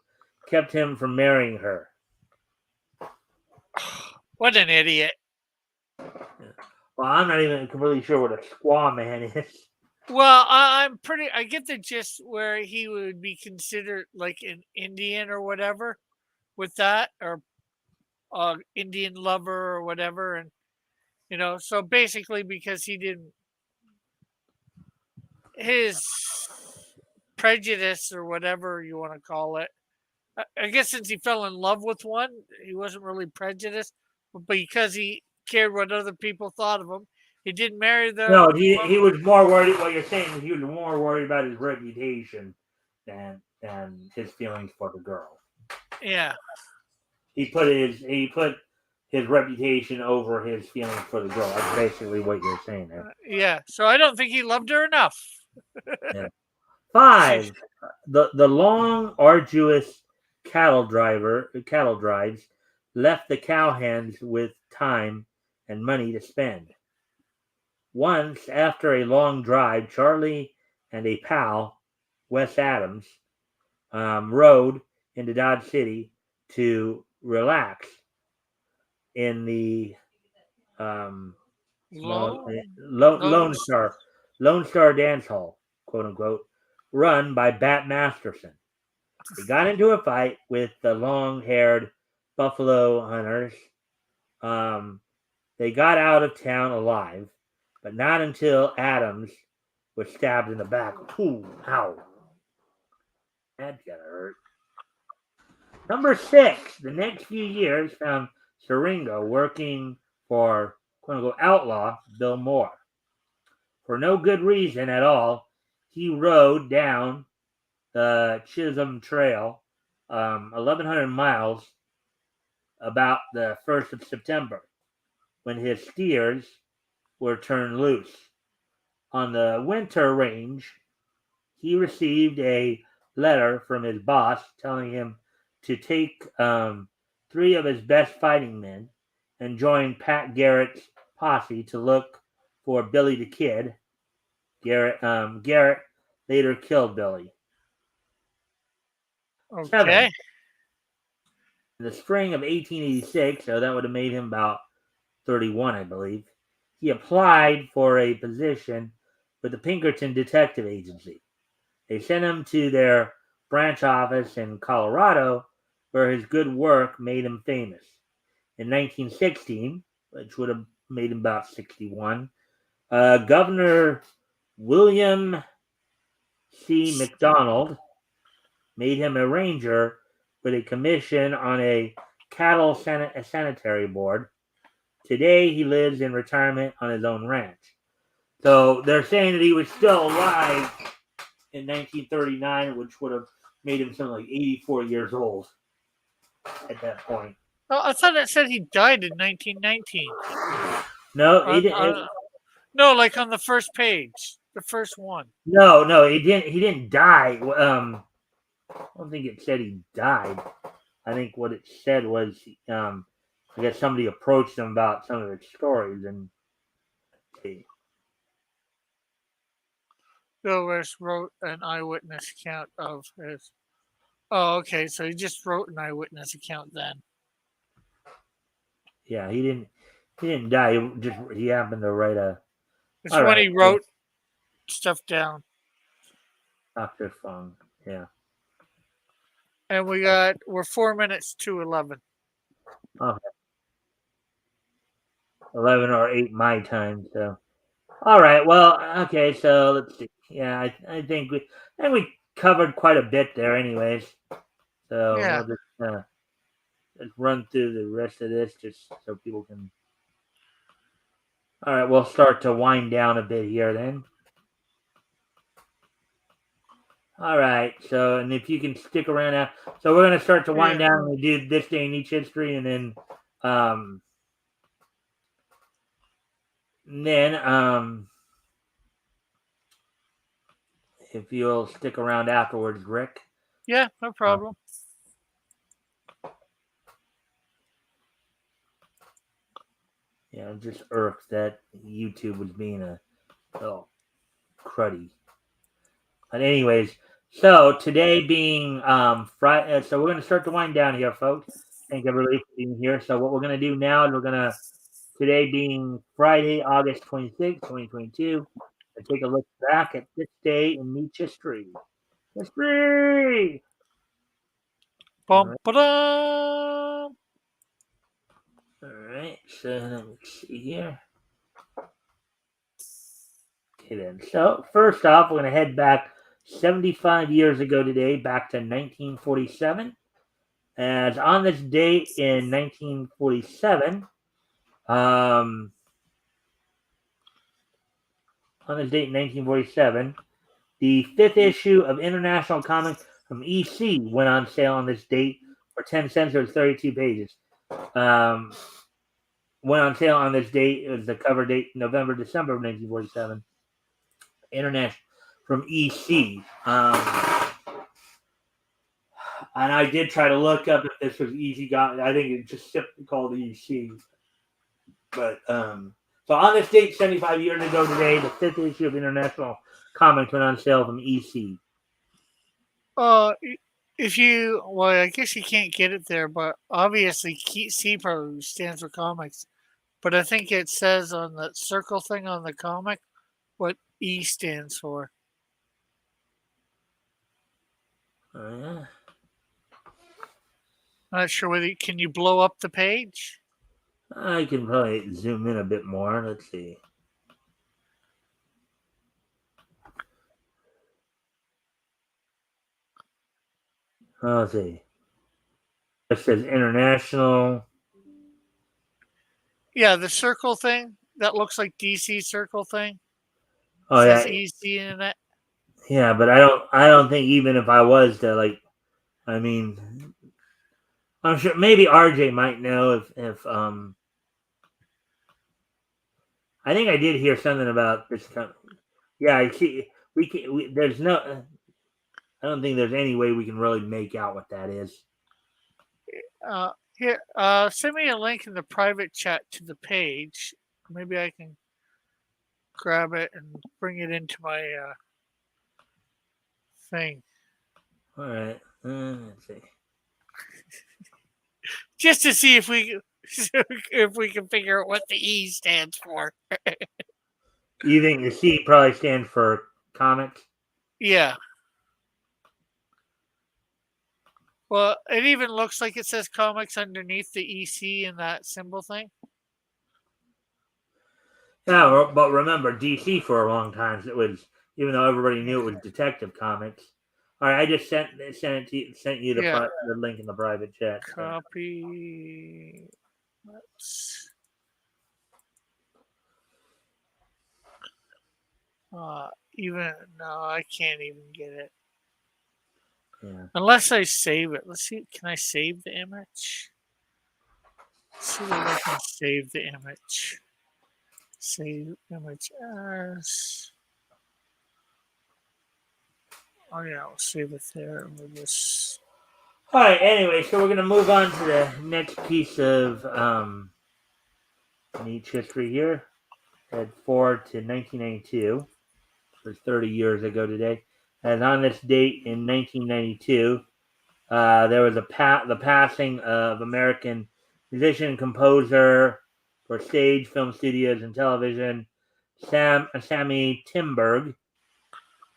kept him from marrying her. What an idiot. Well, I'm not even completely sure what a squaw man is. Well, I'm pretty. I get the gist where he would be considered like an Indian or whatever with that, or Indian lover or whatever, and so basically because he didn't his prejudice or whatever you want to call it. I guess since he fell in love with one, he wasn't really prejudiced, but because he cared what other people thought of him, he didn't marry the No, one. he was more worried. What you're saying is he was more worried about his reputation than his feelings for the girl. Yeah, He put his reputation over his feelings for the girl. That's basically what you're saying there. yeah. So I don't think he loved her enough. Yeah. She, 5. The long, arduous cattle drives left the cowhands with time and money to spend. Once, after a long drive, Charlie and a pal, Wes Adams, rode into Dodge City to relax in the um, Lone, Lone Lone. Star Dance Hall, quote unquote, run by Bat Masterson. He got into a fight with the long-haired buffalo hunters. Um, they got out of town alive, but not until Adams was stabbed in the back. Ooh, ow. That gotta hurt. Number 6. The next few years found Siringo working for quote unquote outlaw Bill Moore. For no good reason at all, he rode down the Chisholm Trail, 1,100 miles, about the 1st of September, when his steers were turned loose. On the winter range, he received a letter from his boss telling him to take 3 of his best fighting men and join Pat Garrett's posse to look for Billy the Kid. Garrett later killed Billy. Okay. 7. In the spring of 1886, so that would have made him about 31, I believe, he applied for a position with the Pinkerton Detective Agency. They sent him to their branch office in Colorado, where his good work made him famous. In 1916, which would have made him about 61, Governor William C. McDonald made him a ranger with a commission on a cattle sanitary board. Today, he lives in retirement on his own ranch. So they're saying that he was still alive in 1939, which would have made him something like 84 years old at that point. Oh, I thought it said he died in 1919. No, he On, didn't. no, like on the first page, the first one. No, he didn't. He didn't die. I don't think it said he died. I think what it said was, I guess somebody approached him about some of his stories, and Bill Rush wrote an eyewitness account of his. Oh, okay. So he just wrote an eyewitness account then. yeah, he didn't die. He happened to write a. It's All when right, he wrote stuff down. Doctor Fung. Yeah. And we're 4 minutes to 11. Okay. 11 or 8 my time. So. All right. Well, okay. So let's see. Yeah, I think we covered quite a bit there, anyways. So Yeah. we'll just run through the rest of this just so people can. All right, we'll start to wind down a bit here then. All right. So, and if you can stick around now, so we're gonna start to wind down. And we do this day in each history, and um, then if you'll stick around afterwards, Rick. Yeah, no problem. Yeah, I'm just irked that YouTube was being a little cruddy. But anyways, so today being Friday, so we're gonna start to wind down here, folks. Thank everybody for being here. So what we're gonna do now is today being Friday, August 26th, 2022, and take a look back at this day in Meech history. History. All Bum, right. ba-dum. All right. So let me see here. Okay then. So first off, we're gonna head back 75 years ago today, back to 1947. As on this date in 1947, on this date in 1947, the fifth issue of International Comics from EC went on sale on this date for 10 cents. It was 32 pages. Went on sale on this date. It was the cover date, November, December of 1947. International from EC. And I did try to look up if this was Easy Got. I think it's just simply called EC. But so on this date, 75 years ago today, the fifth issue of International Comics went on sale from EC. If you, well, I guess you can't get it there, but obviously C probably stands for comics. But I think it says on the circle thing on the comic what E stands for. Oh, yeah. Not sure whether can you blow up the page? I can probably zoom in a bit more. Let's see. Let's see. It says International. Yeah, the circle thing that looks like DC circle thing Oh says yeah, EC in it. yeah. But I don't think even if I was to I mean, I'm sure maybe RJ might know if. I think I did hear something about this. Yeah, I see. We can. There's no. I don't think there's any way we can really make out what that is. Here, send me a link in the private chat to the page. Maybe I can grab it and bring it into my thing. All right. Let's see. Just to see if we can figure out what the E stands for. You think the C probably stands for comics? Yeah. Well, it even looks like it says comics underneath the EC and that symbol thing. Yeah, but remember DC for a long time. It was even though everybody knew it was Detective Comics. All right, I just sent you the link in the private chat. So. Copy. Let's Even no, I can't even get it Yeah. unless I save it. Let's see. Can I save the image? Let's see if I can save the image. Save image as. Oh yeah, I'll save it there. We'll just. All right. Anyway, so we're gonna move on to the next piece of niche history here. Head forward to 1992, or 30 years ago today. And on this date in 1992, there was the passing of American musician and composer for stage, film studios, and television, Sammy Timberg.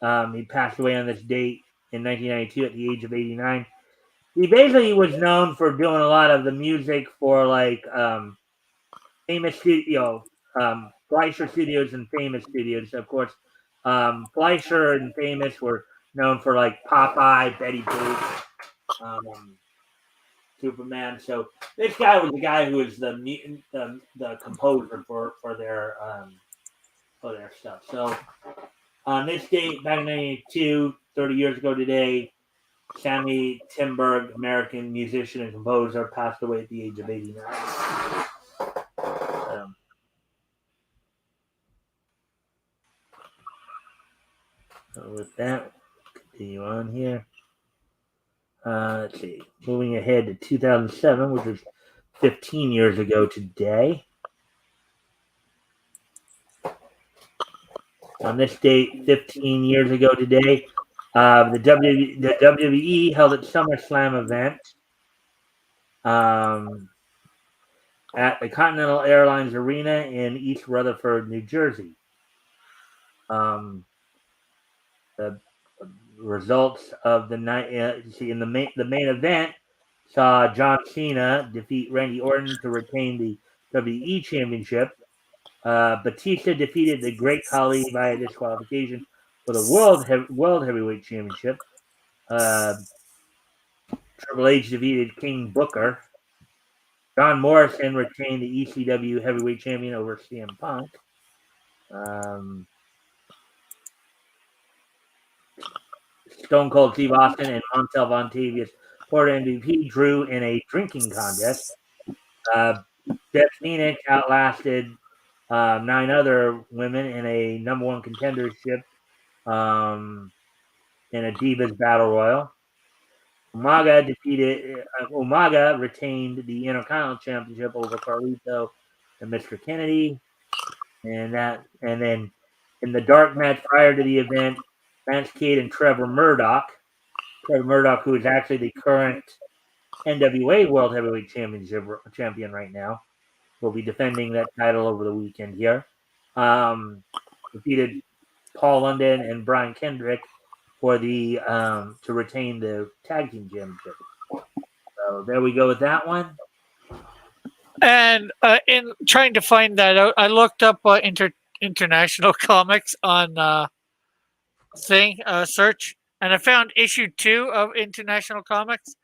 He passed away on this date in 1992 at the age of 89. He basically was known for doing a lot of the music for like famous studio, Fleischer Studios and Famous Studios. Of course, Fleischer and Famous were known for like Popeye, Betty Boop, Superman. So this guy was the guy who was the composer for their stuff. So on this date, back in 1992, 30 years ago today, Sammy Timberg, American musician and composer, passed away at the age of 89. So with that, continue on here. Let's see. Moving ahead to 2007, which was 15 years ago today. On this date, 15 years ago today, the WWE held its SummerSlam event at the Continental Airlines Arena in East Rutherford, New Jersey. The results of the night, in the main event, saw John Cena defeat Randy Orton to retain the WWE Championship. Batista defeated the Great Khali via disqualification for the World Heavyweight Championship. Triple H defeated King Booker. John Morrison retained the ECW Heavyweight Champion over CM Punk. Stone Cold Steve Austin and Montel Vontavious for MVP drew in a drinking contest. Beth Phoenix outlasted 9 other women in a number one contendership in a Divas Battle Royal. Umaga retained the Intercontinental Championship over Carlito and Mr. Kennedy. And then in the dark match prior to the event, Lance Cade and Trevor Murdoch, who is actually the current NWA World Heavyweight champion right now, will be defending that title over the weekend here. Defeated Paul London and Brian Kendrick for the to retain the tag team championship. So there we go with that one. And in trying to find that out, I looked up international comics on search, and I found issue 2 of International Comics,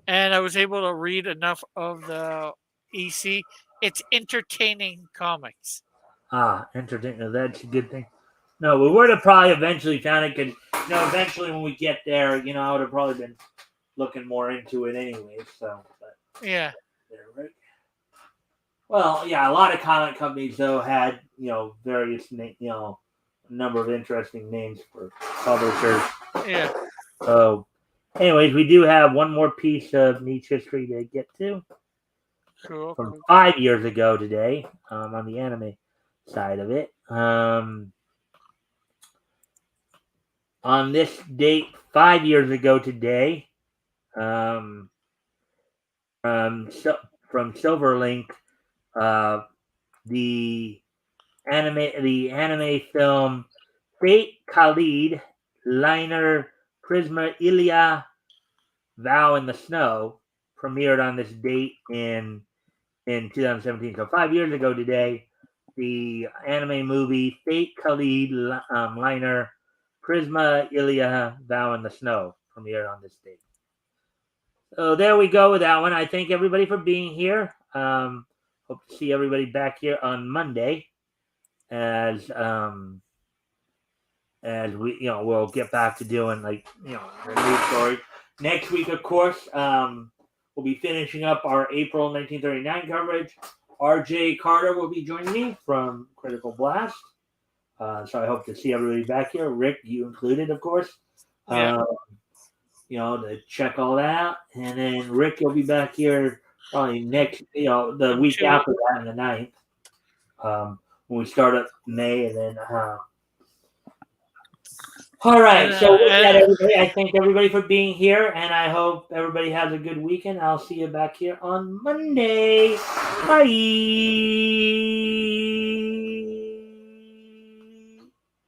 and I was able to read enough of the EC. It's entertaining comics. Entertaining. That's a good thing. No, we would have probably eventually found it because, eventually when we get there, I would have probably been looking more into it anyway. So, but yeah. There, right? Well, yeah, a lot of comic companies though had various number of interesting names for publishers. Yeah. So, anyways, we do have one more piece of niche history to get to. Cool. From 5 years ago today, on the anime side of it. On this date, 5 years ago today, from Silverlink, the anime film Fate Khalid, Liner Prisma Ilia, Vow in the Snow premiered on this date in 2017. So 5 years ago today, the anime movie Fate Khalid, Liner Prisma Ilia, Vow in the Snow premiered on this date. So there we go with that one. I thank everybody for being here. Hope to see everybody back here on Monday as as we'll get back to doing the news stories. Next week, of course, we'll be finishing up our April 1939 coverage. RJ Carter will be joining me from Critical Blast. So I hope to see everybody back here. Rick, you included, of course. Yeah. To check all that out. And then Rick, you'll be back here probably next, the week after that, on the 9th. When we start up May, and then all right. So with that, everybody, I thank everybody for being here, and I hope everybody has a good weekend. I'll see you back here on Monday. Bye.